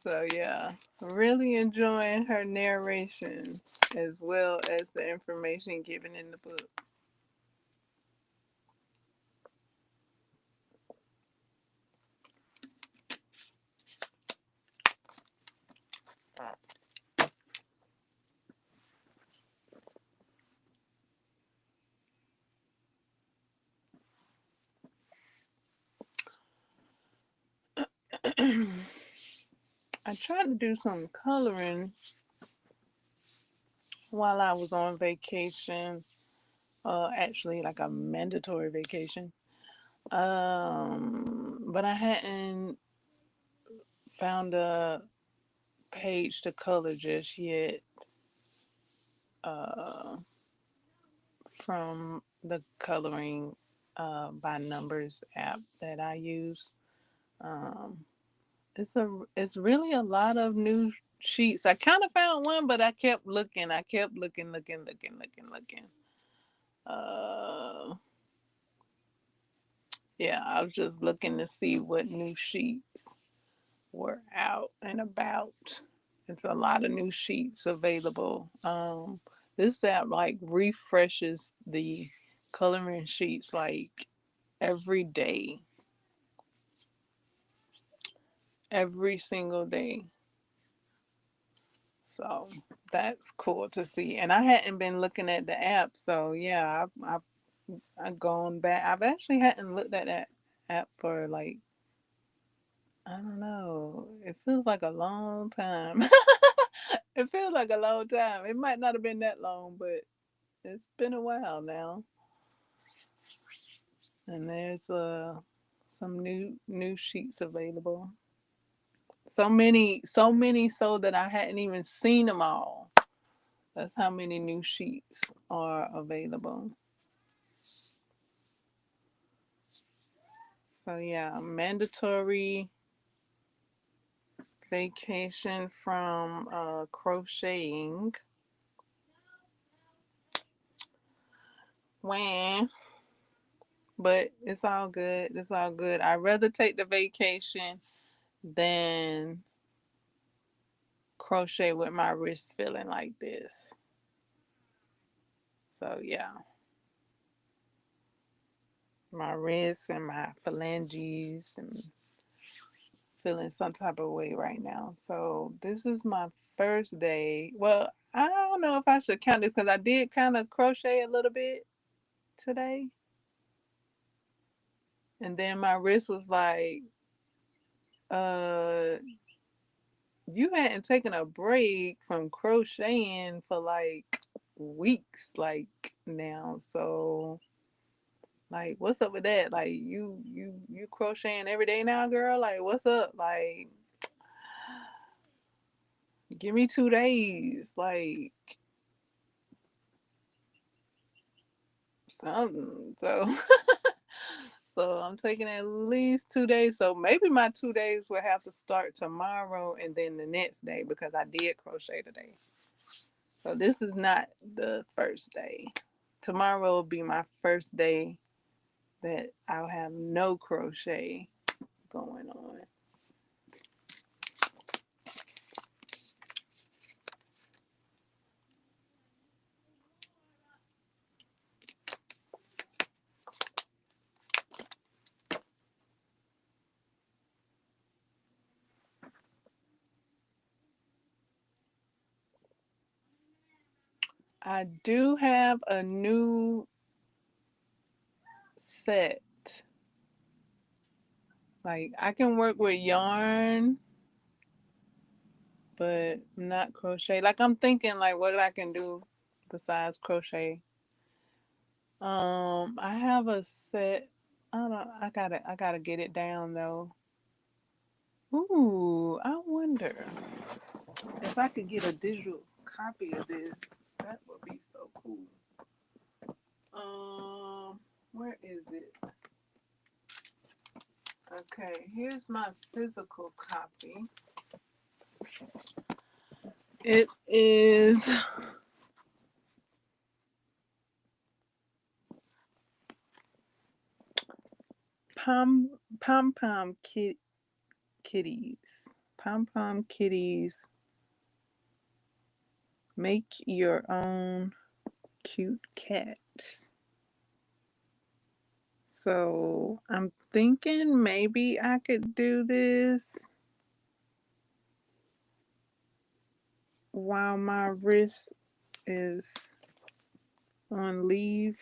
so yeah, really enjoying her narration as well as the information given in the book. I tried to do some coloring while I was on vacation. Actually, like a mandatory vacation. But I hadn't found a page to color just yet. Uh, from the coloring by numbers app that I use. Um, it's really a lot of new sheets. I kind of found one, but I kept looking. I kept looking. Uh, yeah, I was just looking to see what new sheets were out and about. It's a lot of new sheets available. This app like refreshes the coloring sheets like every day, every single day. So that's cool to see. And I hadn't been looking at the app, so yeah, I've gone back. I've actually hadn't looked at that app for like I don't know. It feels like a long time. It feels like a long time. It might not have been that long, but it's been a while now. And there's some new sheets available. So many so that I hadn't even seen them all. That's how many new sheets are available. So yeah, mandatory vacation from crocheting. When, but it's all good. It's all good. I'd rather take the vacation than crochet with my wrist feeling like this. So yeah, my wrists and my phalanges and feeling some type of way right now. So this is my first day. Well, I don't know if I should count this because I did kind of crochet a little bit today, and then my wrist was like, uh, you hadn't taken a break from crocheting for like weeks, like now. So like, what's up with that? Like, you crocheting every day now, girl? Like, what's up? Like, give me 2 days, like something. So, so I'm taking at least 2 days. So maybe my 2 days will have to start tomorrow and then the next day because I did crochet today. So this is not the first day. Tomorrow will be my first day that I'll have no crochet going on. I do have a new set. Like I can work with yarn, but not crochet. Like I'm thinking like what I can do besides crochet. I have a set. I don't know. I gotta get it down though. Ooh, I wonder if I could get a digital copy of this. That would be so cool. Where is it? Okay, here's my physical copy. It is pom pom kitties. Pom pom kitties. Make your own cute cats. So I'm thinking maybe I could do this while my wrist is on leave.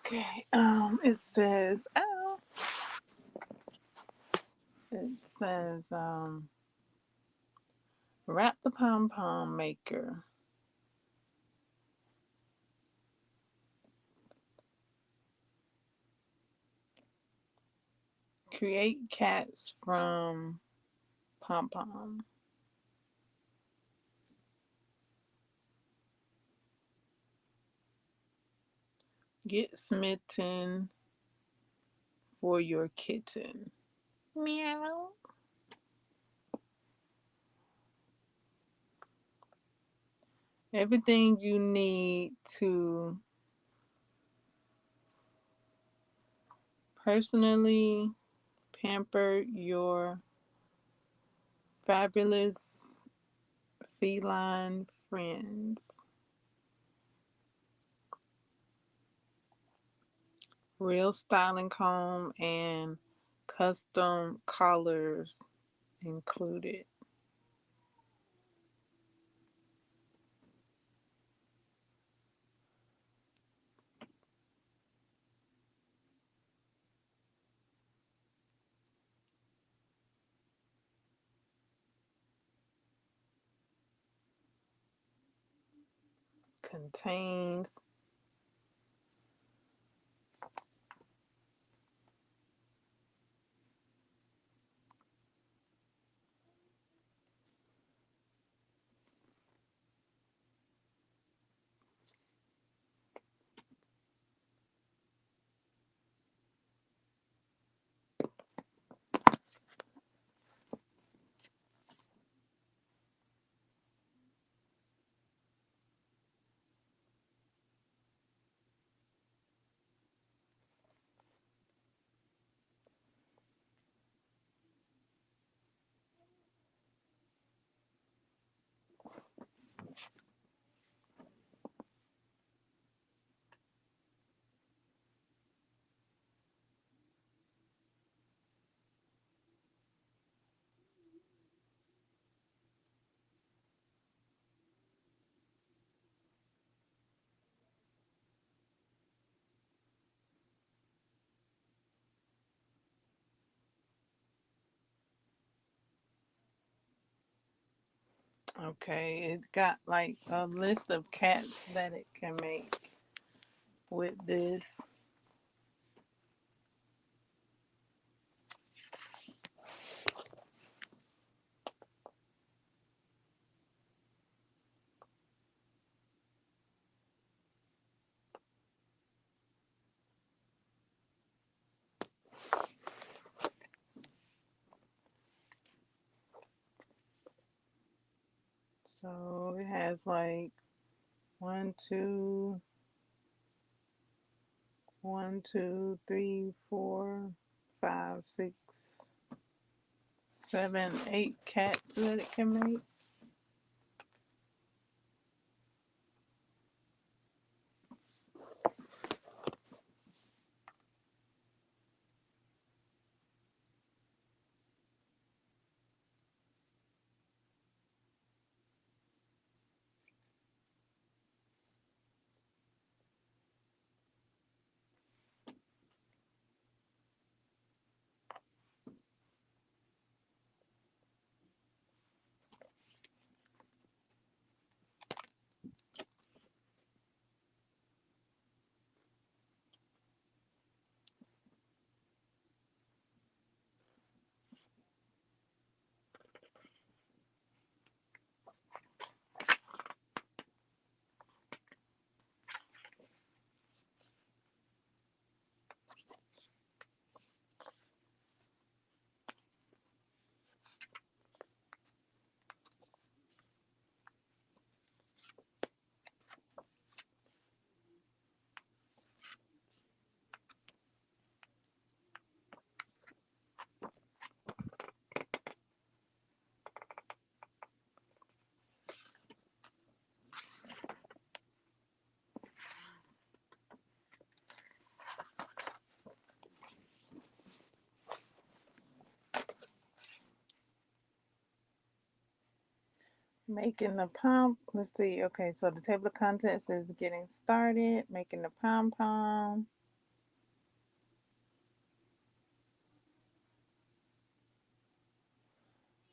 Okay. It says oh. It says wrap the pom pom maker. Create cats from pom pom. Get smitten for your kitten. Meow. Everything you need to personally pamper your fabulous feline friends. Real styling comb and custom collars included. Contains Okay, it got like a list of cats that it can make with this. So it has like one, two, one, two, three, four, five, six, seven, 8 cats that it can make. Making the pom. Let's see. Okay, so the table of contents is getting started. Making the pom pom.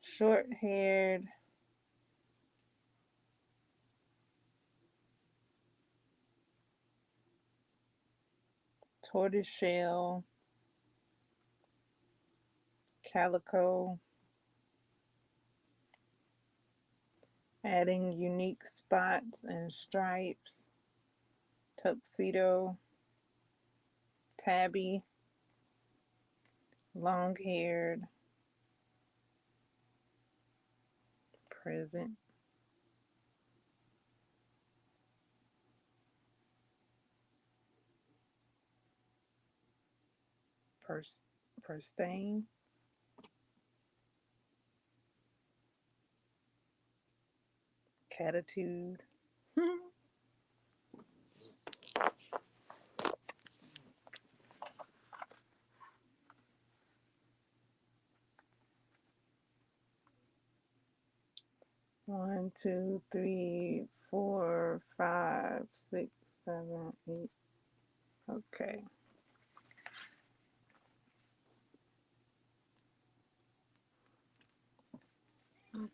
Short haired. Tortoiseshell. Calico. Adding unique spots and stripes. Tuxedo. Tabby. Long haired. Present. Pers- Perstain. Catitude. 1, 2, 3, 4, 5, 6, 7, 8. Okay.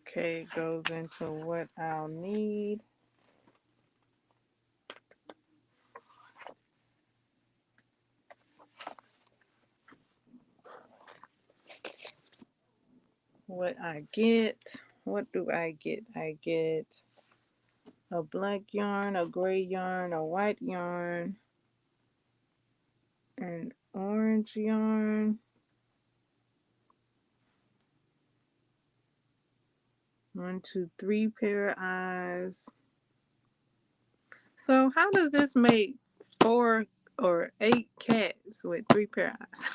Okay, goes into what I'll need. What I get. What do I get? I get a black yarn, a gray yarn, a white yarn, an orange yarn. 1, 2, 3 pair of eyes. So how does this make 4 or 8 cats with 3 pair of eyes?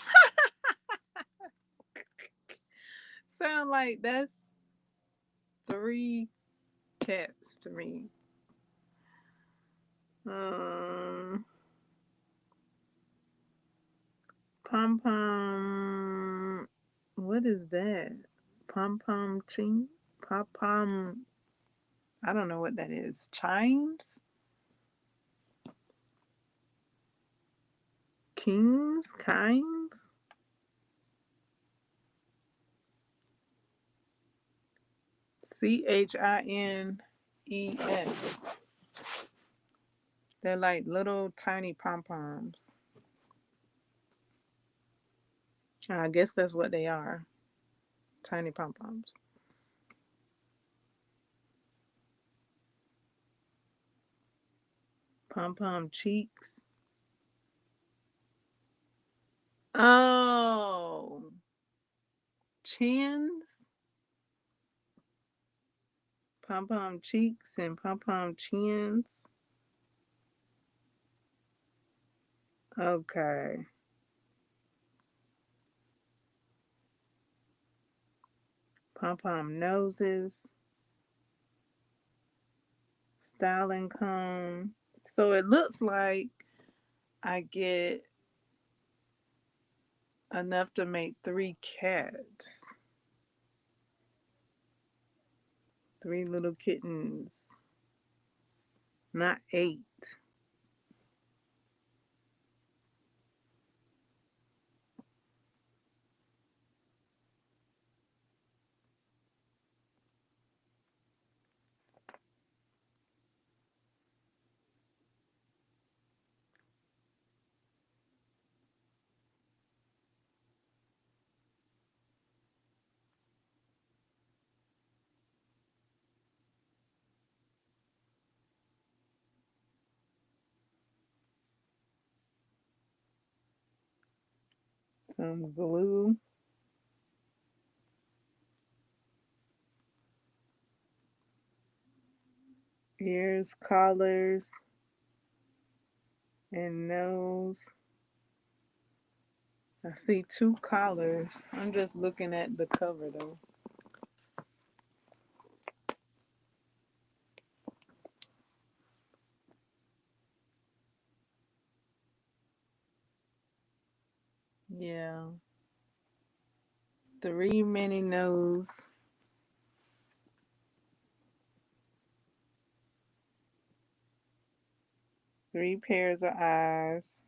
Sound like that's 3 cats to me. Um, Pom pom. What is that? Pom pom ching? Pom pom. I don't know what that is. Chimes? Kings? Kinds? Chines. They're like little tiny pom poms. I guess that's what they are. Tiny pom poms. Pom pom cheeks. Oh, chins. Pom pom cheeks and pom pom chins. Okay. Pom pom noses. Styling comb. So it looks like I get enough to make 3 cats. 3 little kittens. Not 8. Some glue. Ears, collars, and nose. I see 2 collars. I'm just looking at the cover though. Yeah. 3 mini nose. 3 pairs of eyes.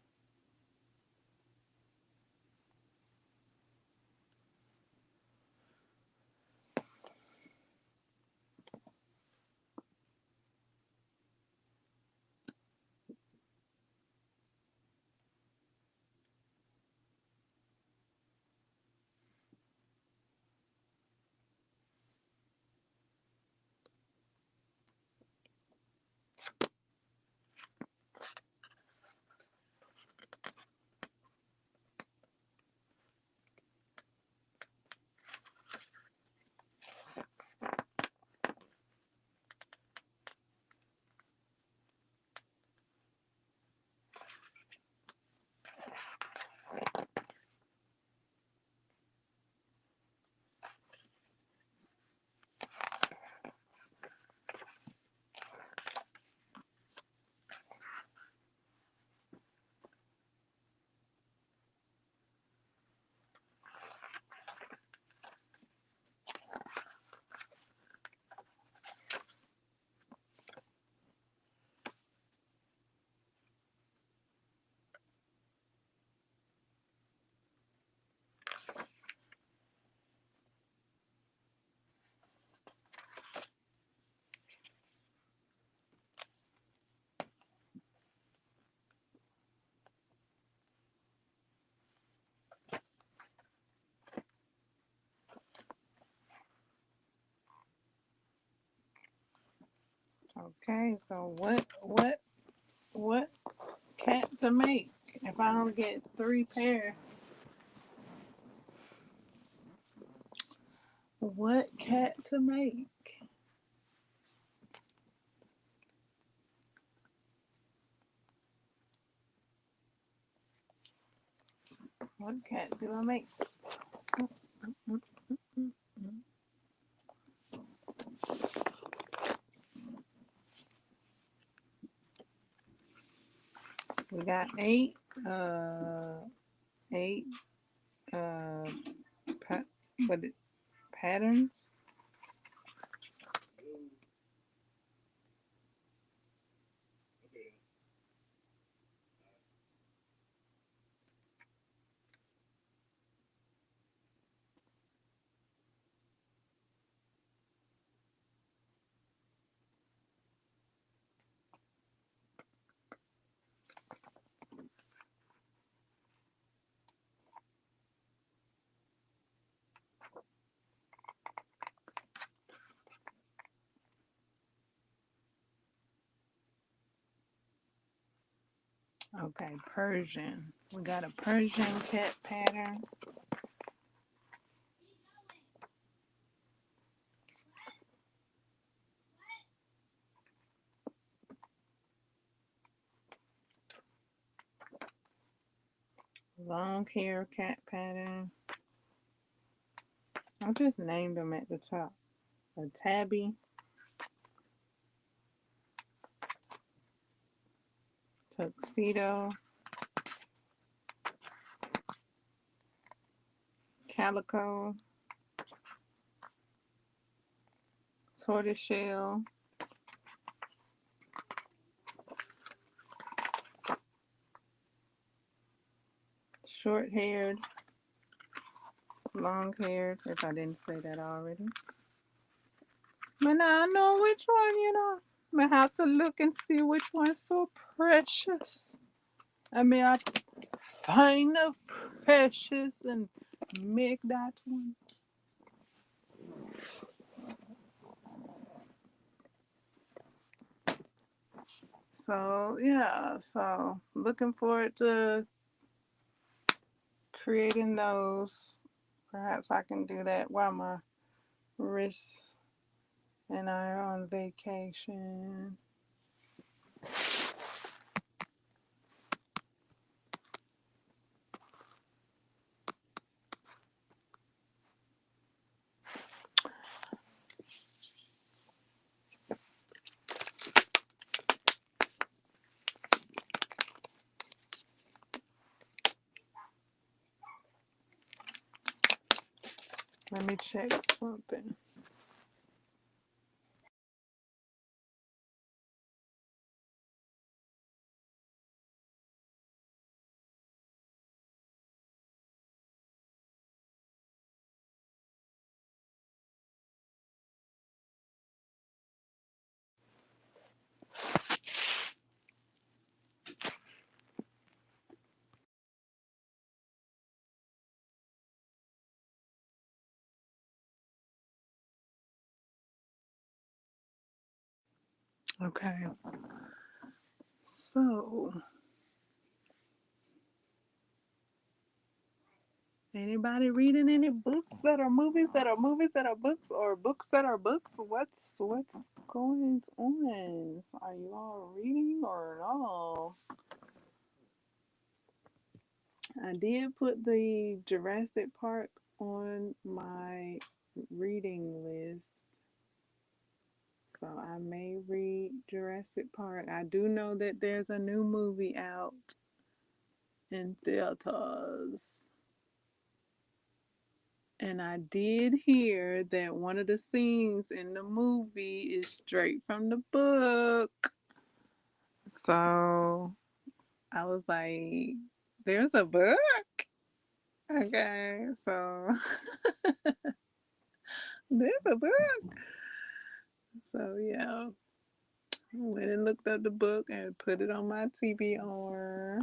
Okay, so what cat to make? If I don't get 3 pair, what cat to make? What cat do I make? We got 8 uh pa- what patterns. Okay, Persian. We got a Persian cat pattern. Long hair cat pattern. I just named them at the top. A tabby, tuxedo, calico, tortoiseshell, short haired, long haired, if I didn't say that already. But now I know which one, I have to look and see which one's so precious. I mean, I find the precious and make that one. So, yeah, so looking forward to creating those. Perhaps I can do that while my wrists and I are on vacation. Let me check something. Okay. So, anybody reading any books that are movies that are movies that are books or books that are books? What's going on? Are you all reading or no? I did put the Jurassic Park on my reading list. So I may read Jurassic Park. I do know that there's a new movie out in theaters. And I did hear that one of the scenes in the movie is straight from the book. So I was like, there's a book? Okay, so there's a book. So yeah, went and looked up the book and put it on my TBR.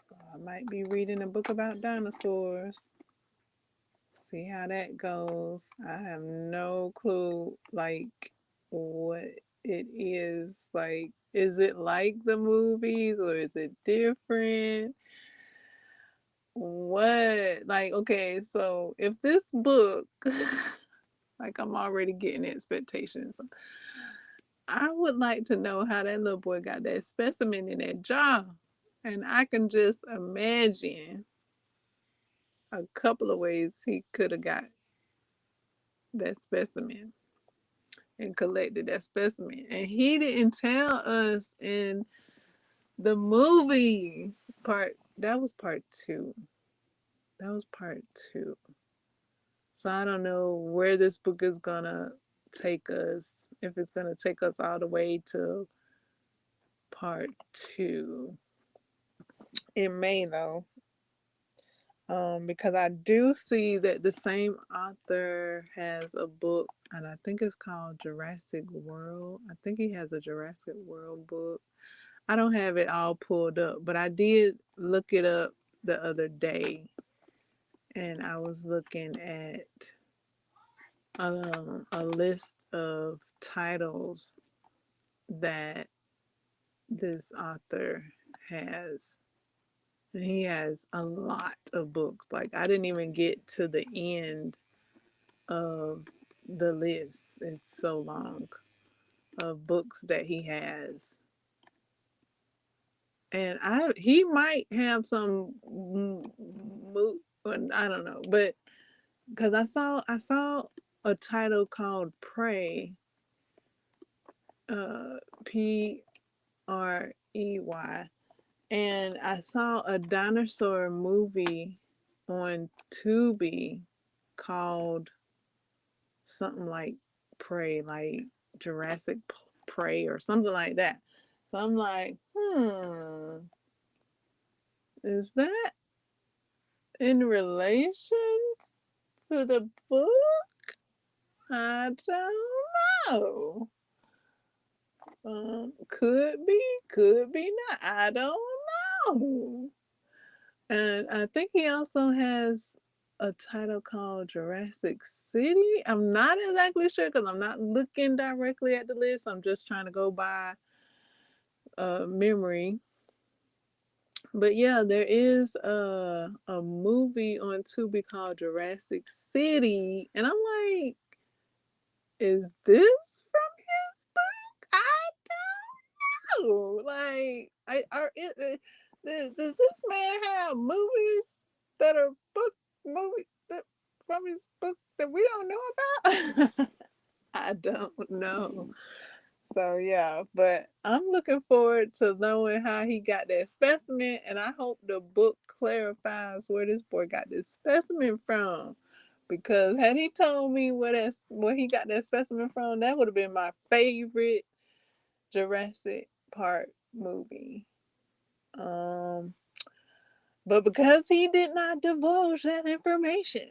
So I might be reading a book about dinosaurs. See how that goes. I have no clue, like, what it is. Like, is it like the movies or is it different? What? Like, okay, so if this book, like, I'm already getting expectations. I would like to know how that little boy got that specimen in that jar. And I can just imagine a couple of ways he could have got that specimen and collected that specimen. And he didn't tell us in the movie part. That was part two. That was part two. So I don't know where this book is gonna take us. If it's gonna take us all the way to part two. It may though. Because I do see that the same author has a book, and I think it's called Jurassic World. I think he has a Jurassic World book. I don't have it all pulled up, but I did look it up the other day, and I was looking at a list of titles that this author has. And he has a lot of books. Like, I didn't even get to the end of the list. It's so long of books that he has. And he might have some I don't know, but because I saw a title called Prey, Prey, and I saw a dinosaur movie on Tubi called something like Prey, like Jurassic Prey or something like that. So I'm like, is that in relation to the book? I don't know. Could be not. I don't know. And I think he also has a title called Jurassic City. I'm not exactly sure because I'm not looking directly at the list. I'm just trying to go by memory. But yeah, there is a movie on Tubi called Jurassic City, and I'm like, is this from his book? I don't know. Like, does this man have movies that are book movie that from his book that we don't know about? I don't know. So yeah, but I'm looking forward to knowing how he got that specimen, and I hope the book clarifies where this boy got this specimen from. Because had he told me where he got that specimen from, that would have been my favorite Jurassic Park movie. Um, but because he did not divulge that information,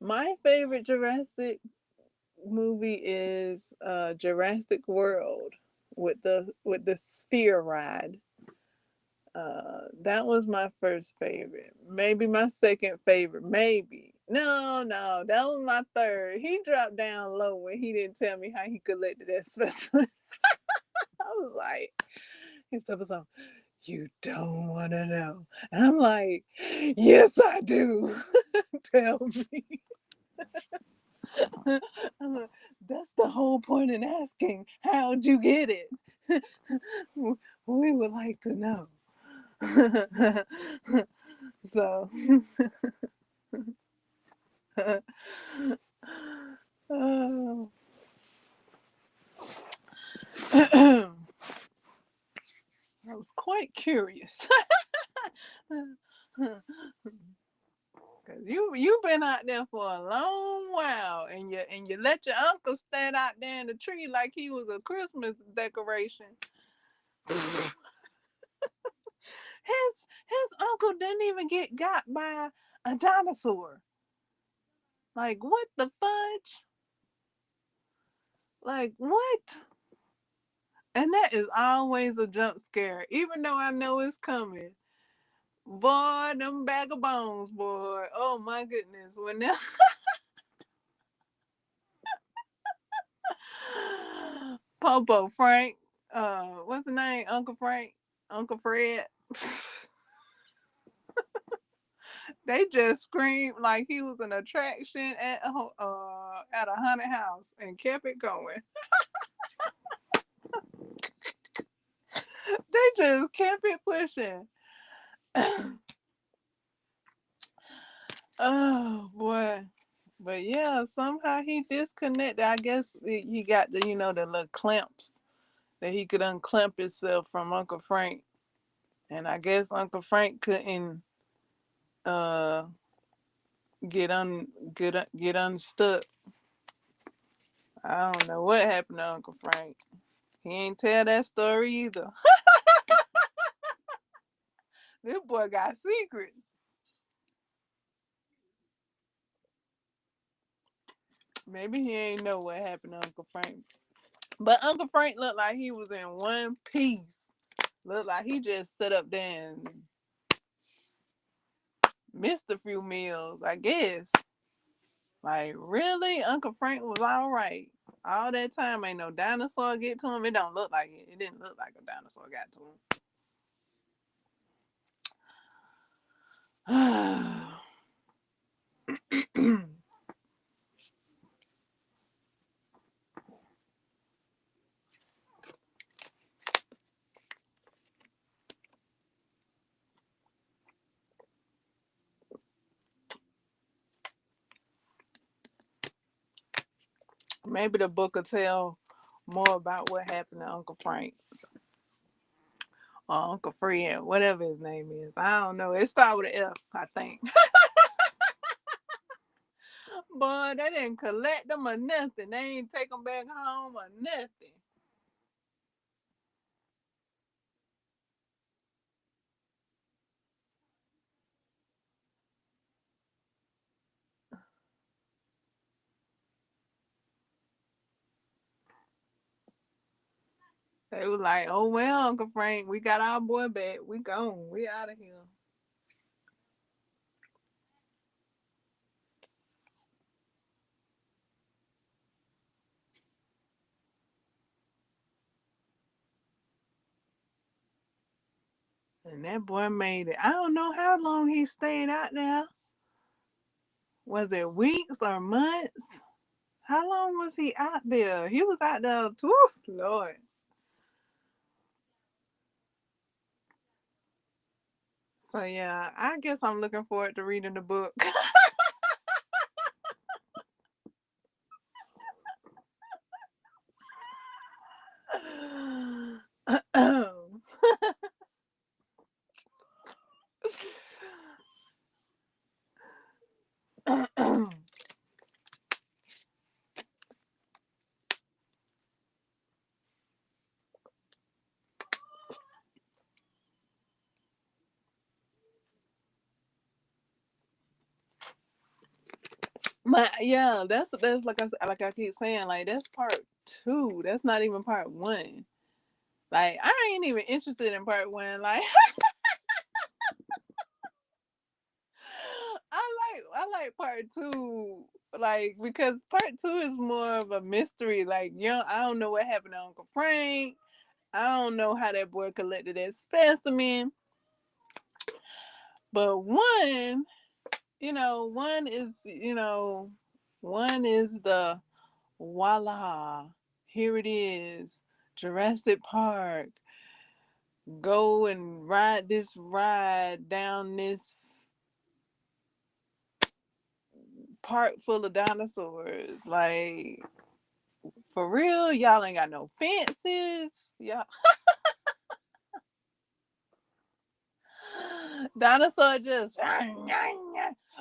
my favorite Jurassic movie is Jurassic World with the sphere ride. That was my first favorite. Maybe my second favorite. Maybe. No, that was my third. He dropped down low when he didn't tell me how he collected that specimen. I was like, he said something, you don't want to know. And I'm like, yes, I do. Tell me. I'm like, that's the whole point in asking. How'd you get it? We would like to know. So, oh. I was quite curious. Cause you've been out there for a long while, and you let your uncle stand out there in the tree like he was a Christmas decoration. His uncle didn't even get got by a dinosaur. Like, what the fudge? Like, what? And that is always a jump scare, even though I know it's coming. Boy, them bag of bones, boy. Oh my goodness. When that Popo Frank, what's the name? Uncle Frank, Uncle Fred. They just screamed like he was an attraction at a haunted house and kept it going. They just kept it pushing. Oh boy. But yeah, somehow he disconnected. I guess he got the little clamps that he could unclamp himself from Uncle Frank. And I guess Uncle Frank couldn't uh get unstuck. I don't know what happened to Uncle Frank. He ain't tell that story either. This boy got secrets. Maybe he ain't know what happened to Uncle Frank. But Uncle Frank looked like he was in one piece. Looked like he just sat up there and missed a few meals, I guess. Like, really? Uncle Frank was all right. All that time ain't no dinosaur get to him. It don't look like it. It didn't look like a dinosaur got to him. Maybe the book will tell more about what happened to Uncle Frank or Uncle Fred, whatever his name is. I don't know. It started with an F, I think. Boy, they didn't collect them or nothing. They ain't take them back home or nothing. They was like, oh, well, Uncle Frank, we got our boy back. We gone. We out of here. And that boy made it. I don't know how long he stayed out there. Was it weeks or months? How long was he out there? He was out there too, Lord. So yeah, I guess I'm looking forward to reading the book. Yeah, that's like I keep saying, like that's part two. That's not even part one. Like I ain't even interested in part one. Like I like part two. Like because part two is more of a mystery. Like I don't know what happened to Uncle Frank. I don't know how that boy collected that specimen. But one, one is the voila, here it is, Jurassic Park. Go and ride this ride down this park full of dinosaurs. Like, for real, y'all ain't got no fences. Y'all, dinosaur just.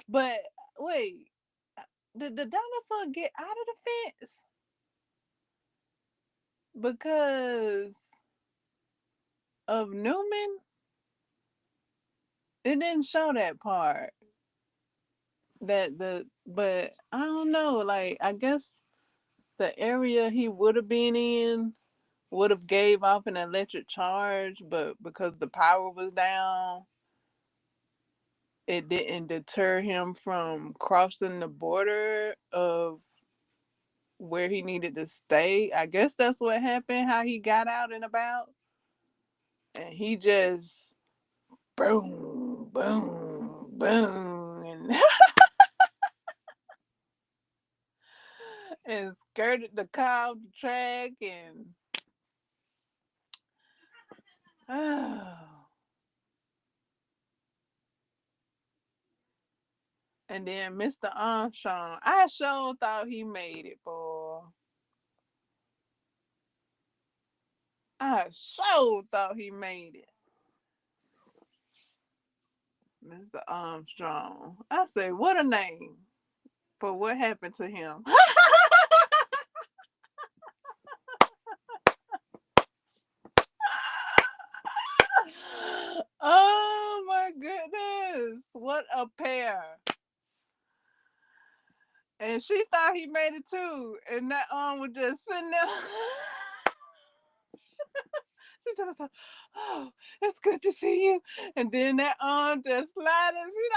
But wait, did the dinosaur get out of the fence? Because of Newman? It didn't show that part. But I don't know. Like I guess the area he would have been in would have gave off an electric charge, but because the power was down, it didn't deter him from crossing the border of where he needed to stay. I guess that's what happened. How he got out and about, and he just boom, boom, boom, and and skirted the car off the track and and then Mr. Armstrong. I sure thought he made it, boy. I sure thought he made it. Mr. Armstrong. I say, what a name for what happened to him. Oh my what a pair. And she thought he made it too. And that arm was just sitting there. She told herself, "Oh, it's good to see you." And then that arm just sliding. She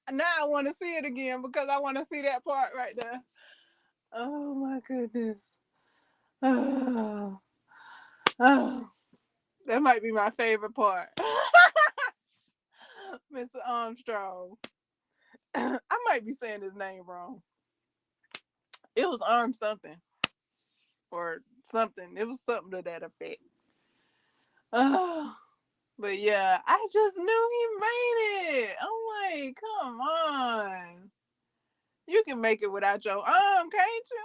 like, now I want to see it again because I want to see that part right there. Oh my goodness. Oh, oh. That might be my favorite part. Mr. Armstrong. I might be saying his name wrong. It was Arm something or something. It was something to that effect. Oh, but yeah, I just knew he made it. I'm like, come on. You can make it without your arm, can't you?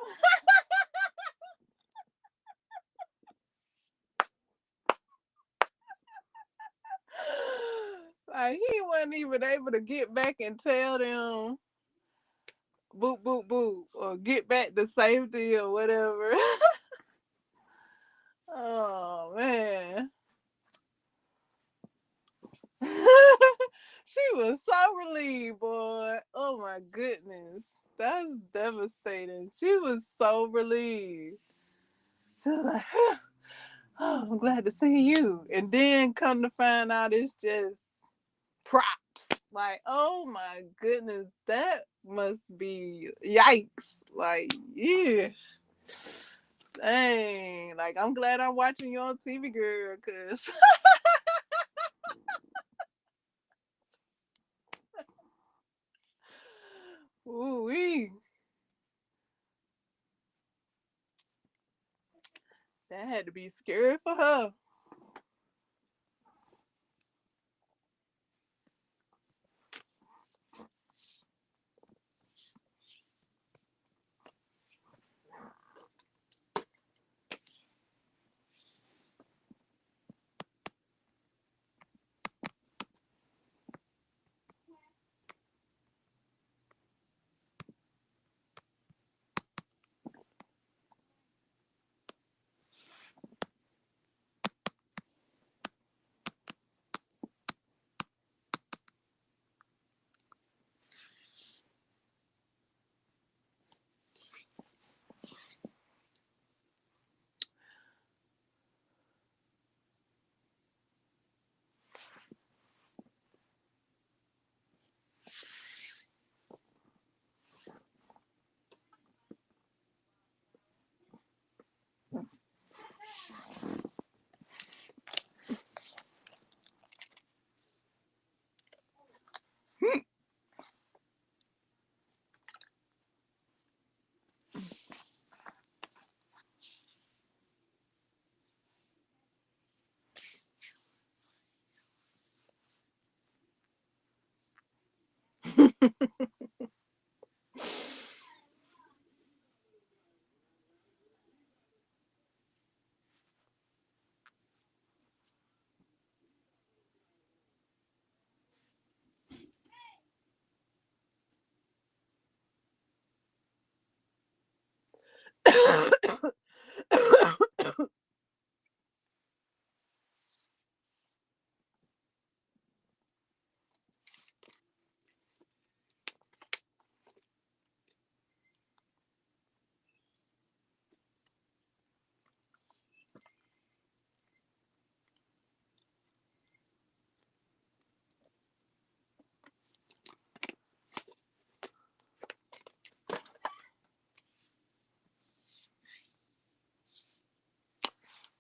Like he wasn't even able to get back and tell them boop boop boop or get back to safety or whatever. Oh man. She was so relieved, boy. Oh my goodness. That's devastating. She was so relieved. She was like, oh, I'm glad to see you. And then come to find out it's just props. Like, oh my goodness, that must be yikes. Like, yeah. Dang. Like, I'm glad I'm watching you on TV, girl, because ooh wee. That had to be scary for her.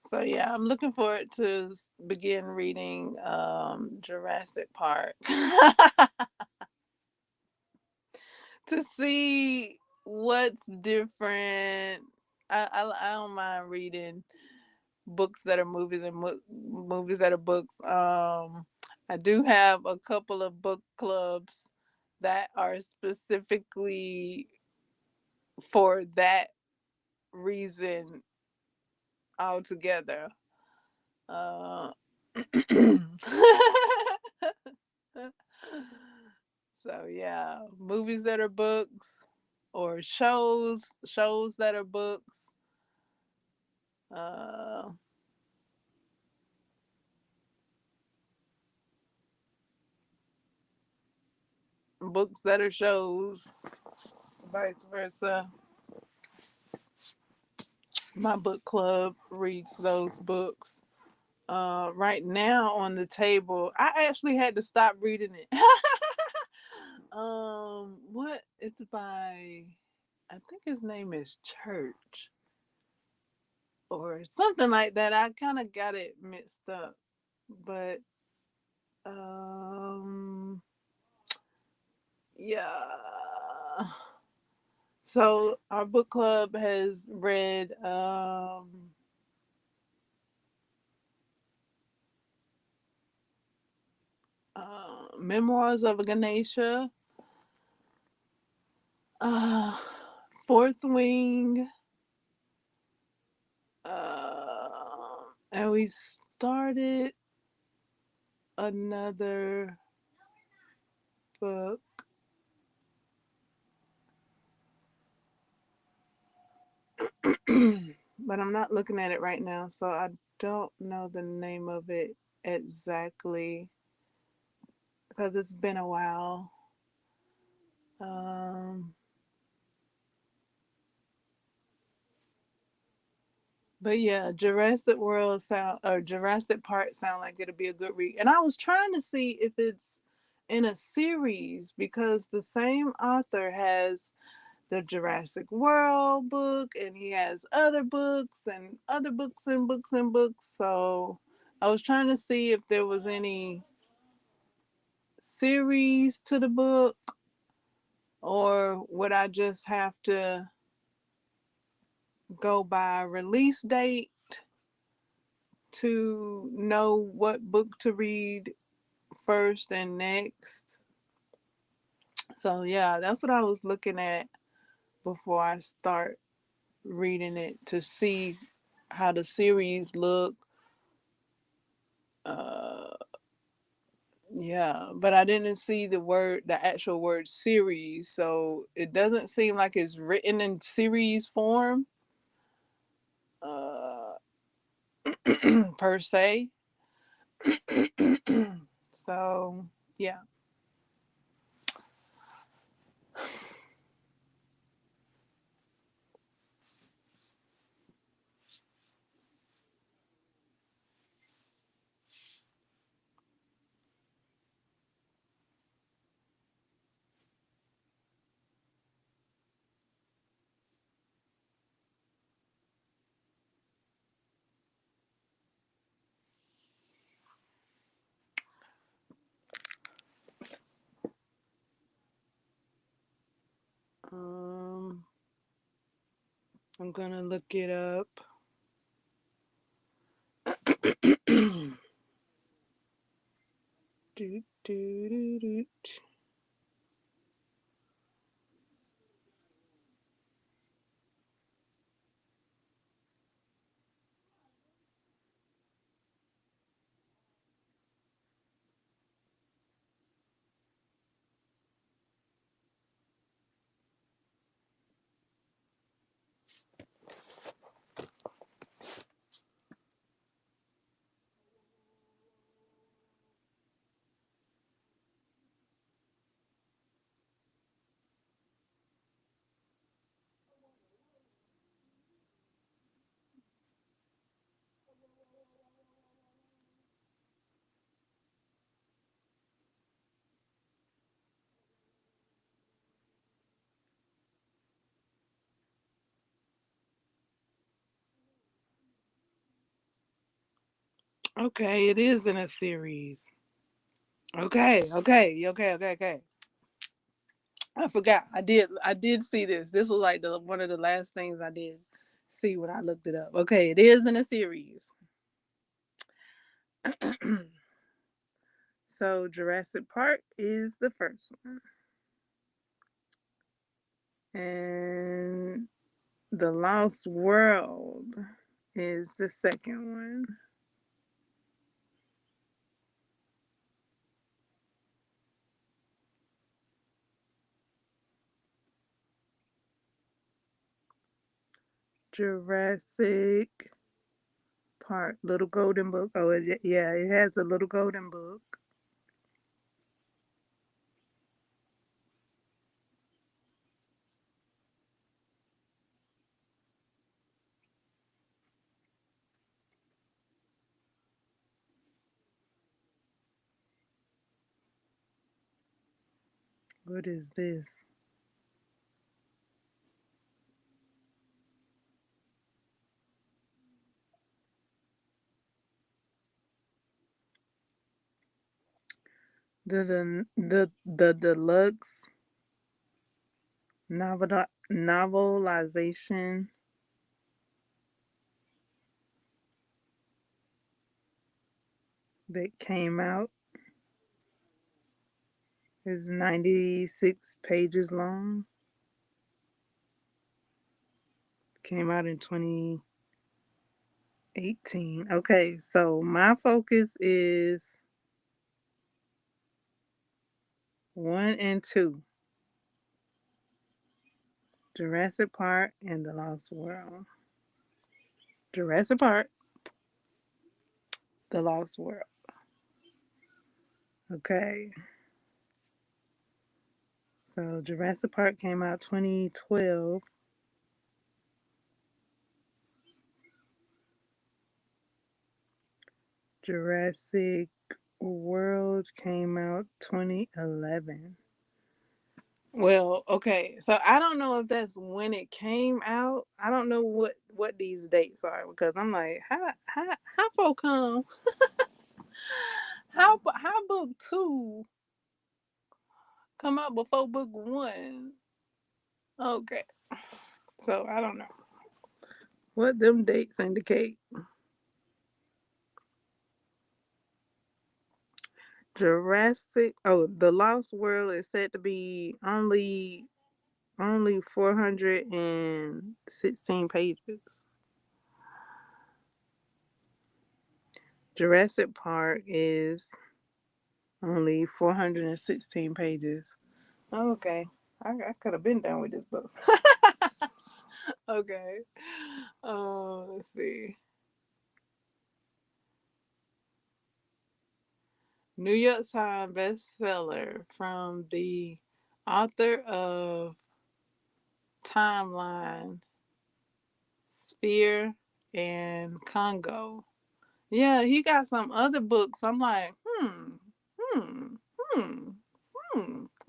So yeah, I'm looking forward to begin reading Jurassic Park to see what's different. I don't mind reading books that are movies and movies that are books. I do have a couple of book clubs that are specifically for that reason altogether. Uh, so yeah, movies that are books or shows that are books. Uh, books that are shows, vice versa. My book club reads those books. Right now on the table, I actually had to stop reading it. What it's by? I think his name is Church or something like that. I kind of got it mixed up, but um, yeah. So our book club has read Memoirs of a Ganesha, uh, Fourth Wing, and we started another book, but I'm not looking at it right now, so I don't know the name of it exactly because it's been a while. Um, but yeah, Jurassic World sound or Jurassic Park sound like it'll be a good read. And I was trying to see if it's in a series because the same author has the Jurassic World book and he has other books and other books and books and books. So I was trying to see if there was any series to the book or would I just have to go by release date to know what book to read first and next. So yeah, that's what I was looking at before I start reading it to see how the series look. Uh yeah, but I didn't see the actual word series, so it doesn't seem like it's written in series form uh per se. So yeah. um I'm gonna look it up. do, do, do, do. Okay, it is in a series. Okay. I forgot. I did see this. This was like the one of the last things I did see when I looked it up. Okay, it is in a series. So Jurassic Park is the first one. And The Lost World is the second one. Jurassic Park, Little Golden Book. Oh, yeah, it has a Little Golden Book. What is this? The deluxe novelization that came out is 96 pages long. Came out in 2018. Okay, so my focus is one and two, Jurassic Park and the Lost World. Jurassic Park, the Lost World. Okay, so Jurassic Park came out 2012. Jurassic World came out 2011. Well, okay. So I don't know if that's when it came out. I don't know what these dates are because I'm like, how folk come? How book two come out before book one? Okay. So I don't know what them dates indicate. Jurassic. Oh, the Lost World is said to be only 416 pages. Jurassic Park is only 416 pages. Okay. I could have been done with this book. Okay. Let's see. New York Times bestseller from the author of Timeline, Sphere, and Congo. Yeah, he got some other books. I'm like, hmm, hmm,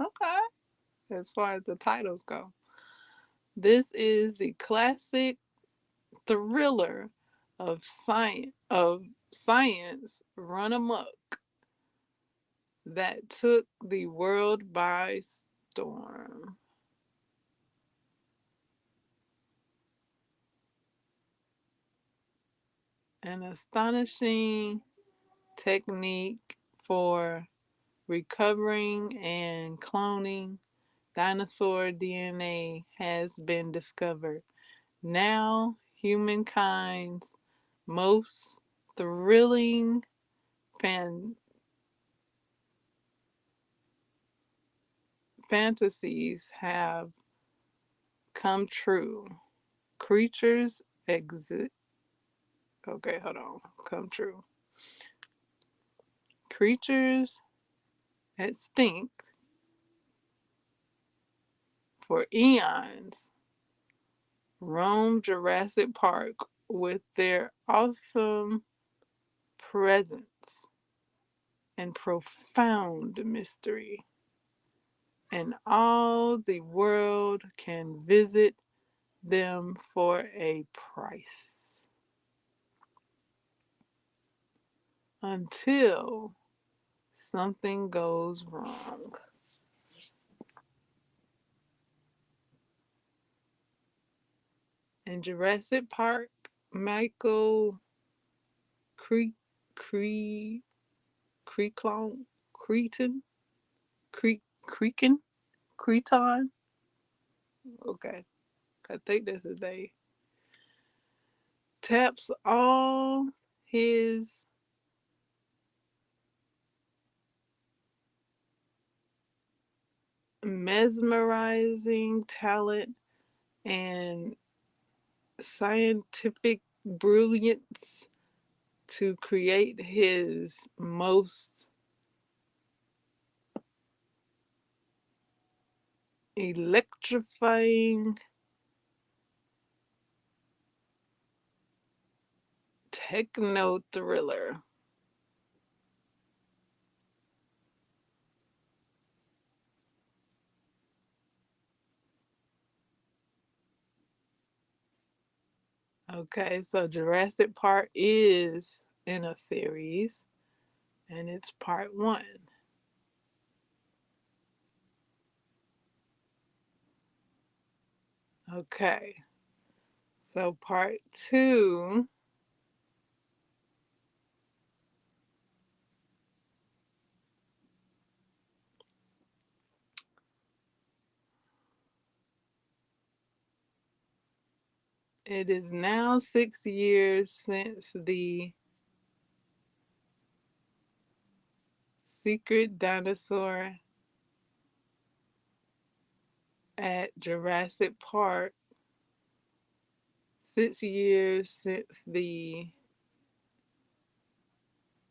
okay. As far as the titles go, this is the classic thriller of science run amok that took the world by storm. An astonishing technique for recovering and cloning dinosaur DNA has been discovered. Now, humankind's most thrilling fan- fantasies have come true. Creatures exist. Okay, hold on. Come true. Creatures extinct for eons roam Jurassic Park with their awesome presence and profound mystery. And all the world can visit them for a price until something goes wrong. In Jurassic Park, Michael Cre- Cre- Creton, Cretan, Cretan, Creton. Okay, I think that's his name. Taps all his mesmerizing talent and scientific brilliance to create his most electrifying techno thriller. Okay, so Jurassic Park is in a series, and it's part one. Okay, so part two, it is now 6 years since the secret dinosaur at Jurassic Park, 6 years since the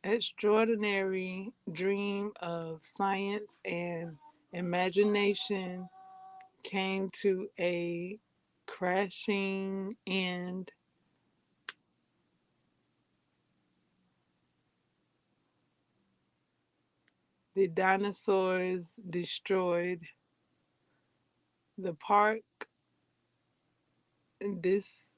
extraordinary dream of science and imagination came to a crashing end. The dinosaurs destroyed the park. This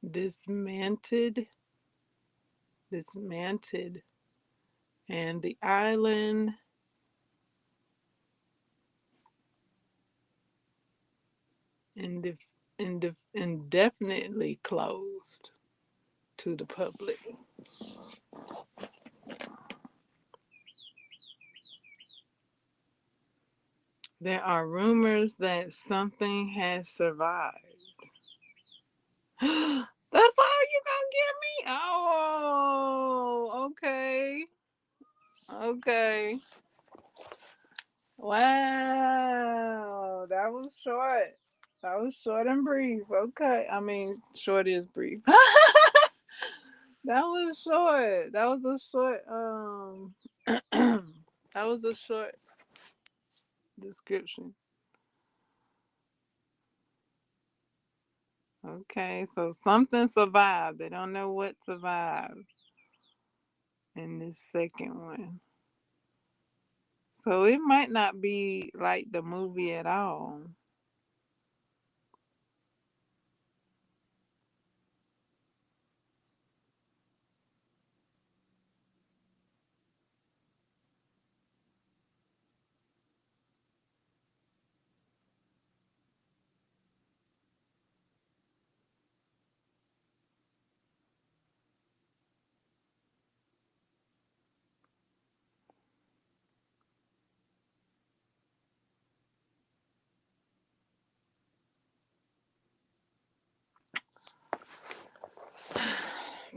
dismantled, dismantled, and the island indefinitely closed to the public. There are rumors that something has survived. That's all you gonna give me? Oh, okay. Okay. Wow. That was short. That was short and brief. Okay. I mean, short is brief. That was short. That was a short that was a short description. Okay, so something survived. They don't know what survived in this second one. So it might not be like the movie at all.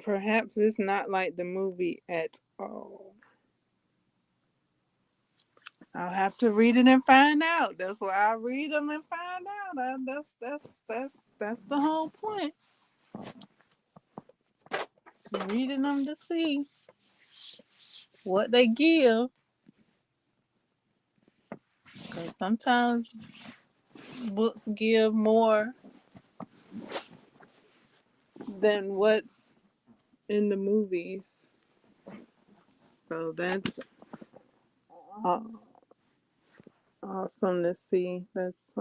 Perhaps it's not like the movie at all. I'll have to read it and find out. That's why I read them and find out. That's the whole point. Reading them to see what they give. Because sometimes books give more than what's in the movies. So that's aw- awesome to see. That's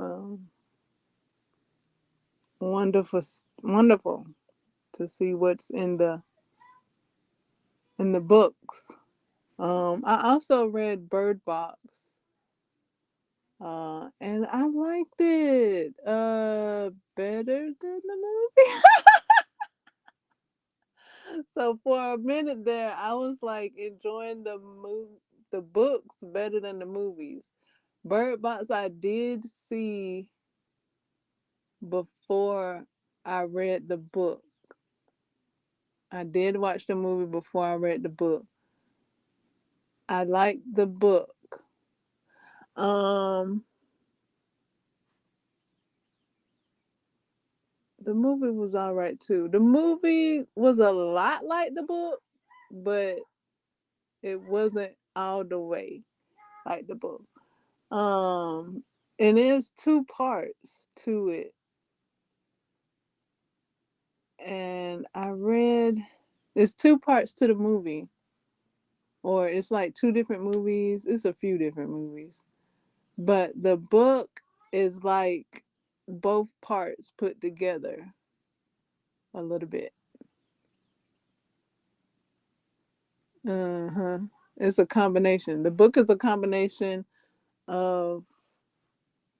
wonderful, wonderful to see what's in the books. I also read Bird Box, and I liked it better than the movie. So for a minute there, I was like enjoying the books better than the movies. Bird Box I did see before I read the book. I did watch the movie before I read the book. I liked the book. Um, the movie was all right too. The movie was a lot like the book, but it wasn't all the way like the book. Um, and there's two parts to it. And I read there's two parts to the movie, or it's like two different movies. It's a few different movies. but the book is like both parts put together a little bit. Uh-huh. It's a combination. The book is a combination of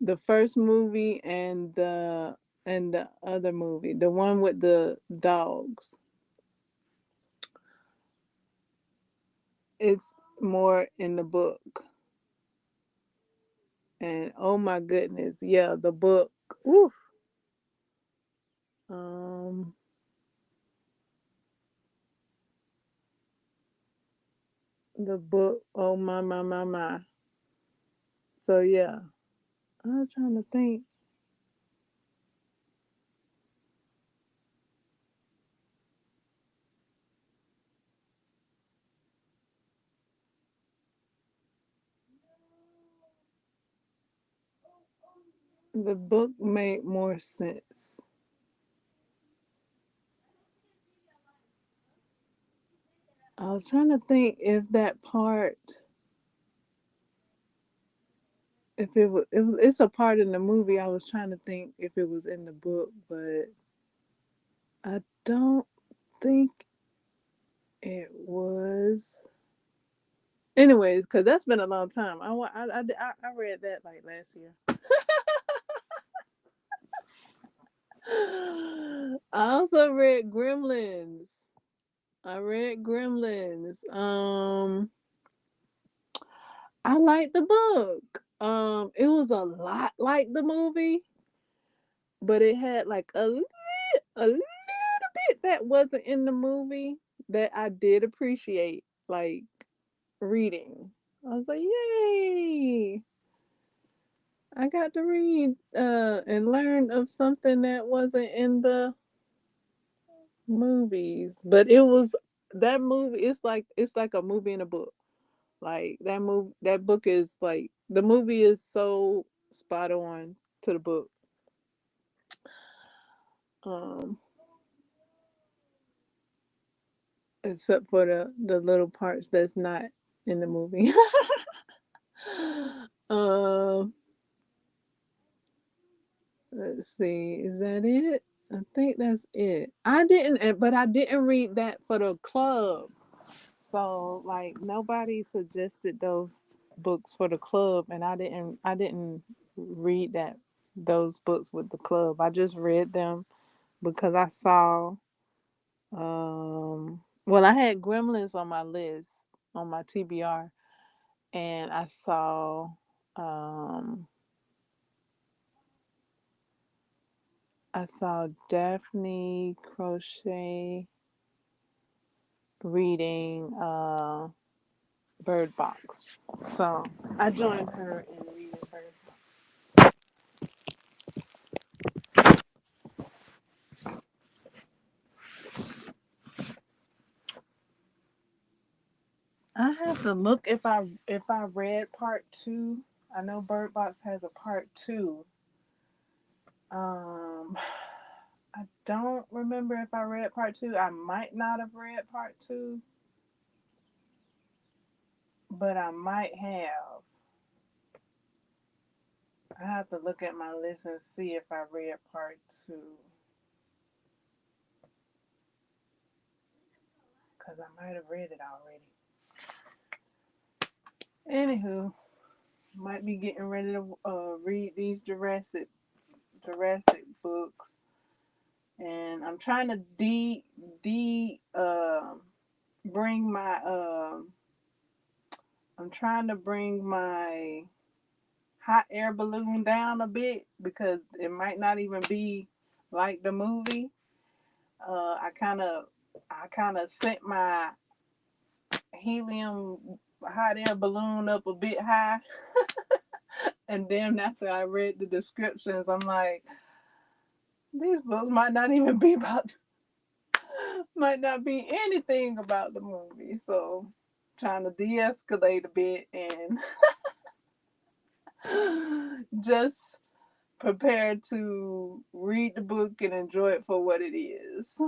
the first movie and the other movie, the one with the dogs. It's more in the book. And oh my goodness, yeah, the book. Oof. Um, the book. Oh my. So yeah, I'm trying to think. The book made more sense. I was trying to think if that part, if it's a part in the movie. I was trying to think if it was in the book, but I don't think it was. Anyways, because that's been a long time. I read that like last year. I also read Gremlins. I read Gremlins. I liked the book. It was a lot like the movie, but it had like a little bit that wasn't in the movie that I did appreciate, like reading. I was like, yay! I got to read and learn of something that wasn't in the movies. But it was that movie. It's like a movie in a book. Like that book is like the movie is so spot on to the book. Um, except for the little parts that's not in the movie. um, let's see, is that it? I think that's it. But I didn't read that for the club. So like nobody suggested those books for the club, and I didn't read those books with the club. I just read them because I saw well, I had Gremlins on my list on my TBR, and um I saw Daphne Crochet reading Bird Box. So I joined her in reading Bird. I have to look if I read part two. I know Bird Box has a part two. Um, I don't remember if I read part two. I might not have read part two, but I might have. I have to look at my list and see if I read part two, because I might have read it already. Anywho, might be getting ready to read these Jurassic books, and I'm trying to bring my I'm trying to bring my hot air balloon down a bit because it might not even be like the movie. I kind of sent my helium hot air balloon up a bit high, and then after I read the descriptions, I'm like, these books might not be anything about the movie. So trying to de-escalate a bit and just prepare to read the book and enjoy it for what it is,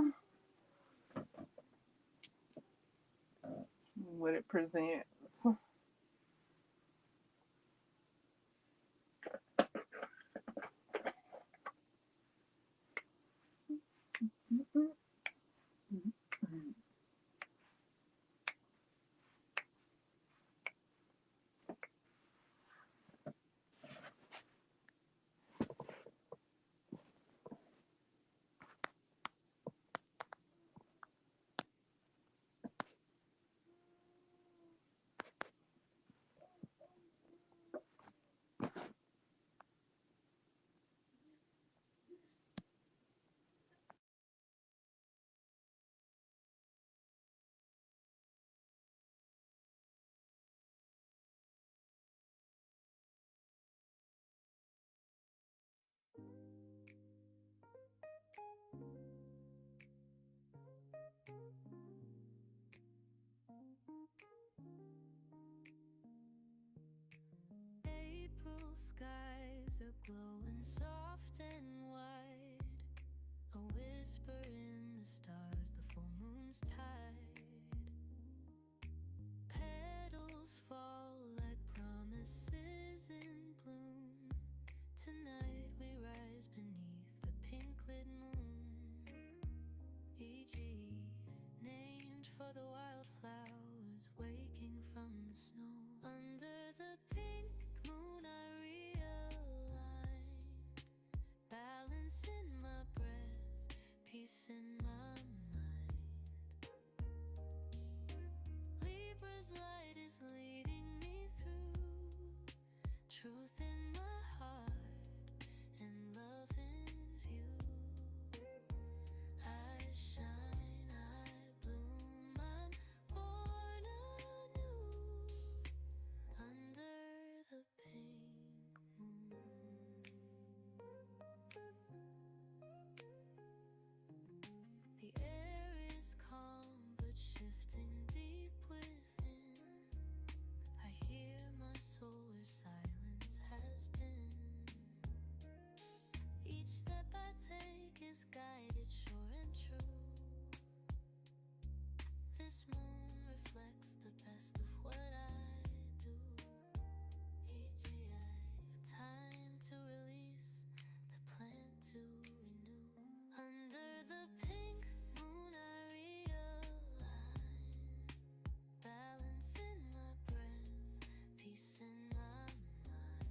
what it presents. skies are glowing soft and wide. A whisper in the stars, the full moon's tide. Petals fall like promises in bloom. Tonight we rise beneath the pink-lit moon. E.g., named for the wildflowers waking from the snow. Under the pink moon I realign, balance in my breath, peace in my mind. Libra's light is leading me through, truth in my heart and love in view. I shine, I bloom, I'm born anew under the pink moon. The air is calm but shifting deep within. I hear my soul where silence has been. Each step I take is guided, sure and true. This moon reflects the best of what I do. EGI, a time to release, to plant, to renew. Under the pink moon I realign, balance in my breath, peace in my mind.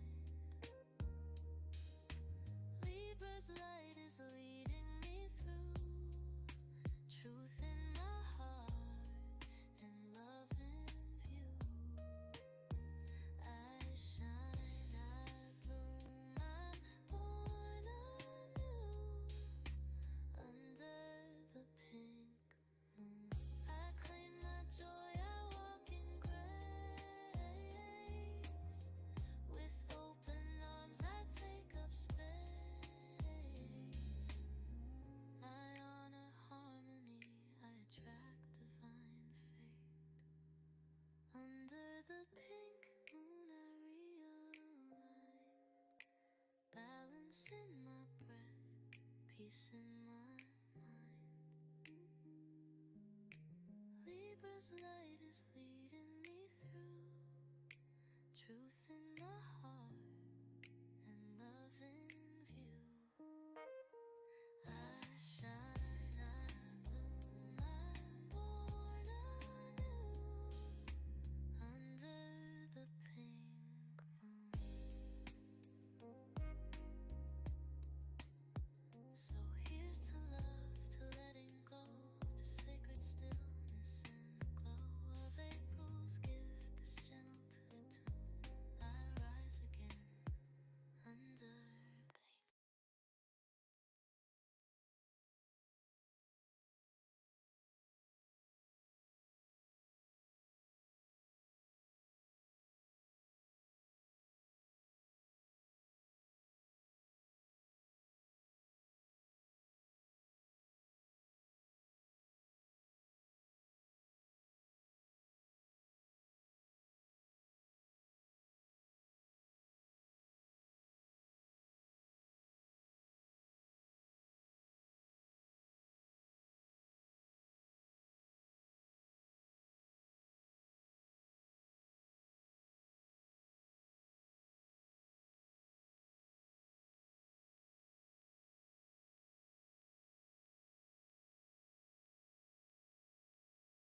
Libra's light is leading me through, truth in my heart and love in view. I shine, I bloom, I'm born anew under the pink moon. I claim my joy, I walk in grace. With open arms I take up space. I honor harmony, I attract divine fate. Under the pink moon I realign, balance in my breath, peace in my mind. Libra's light is leading me through, truth in my heart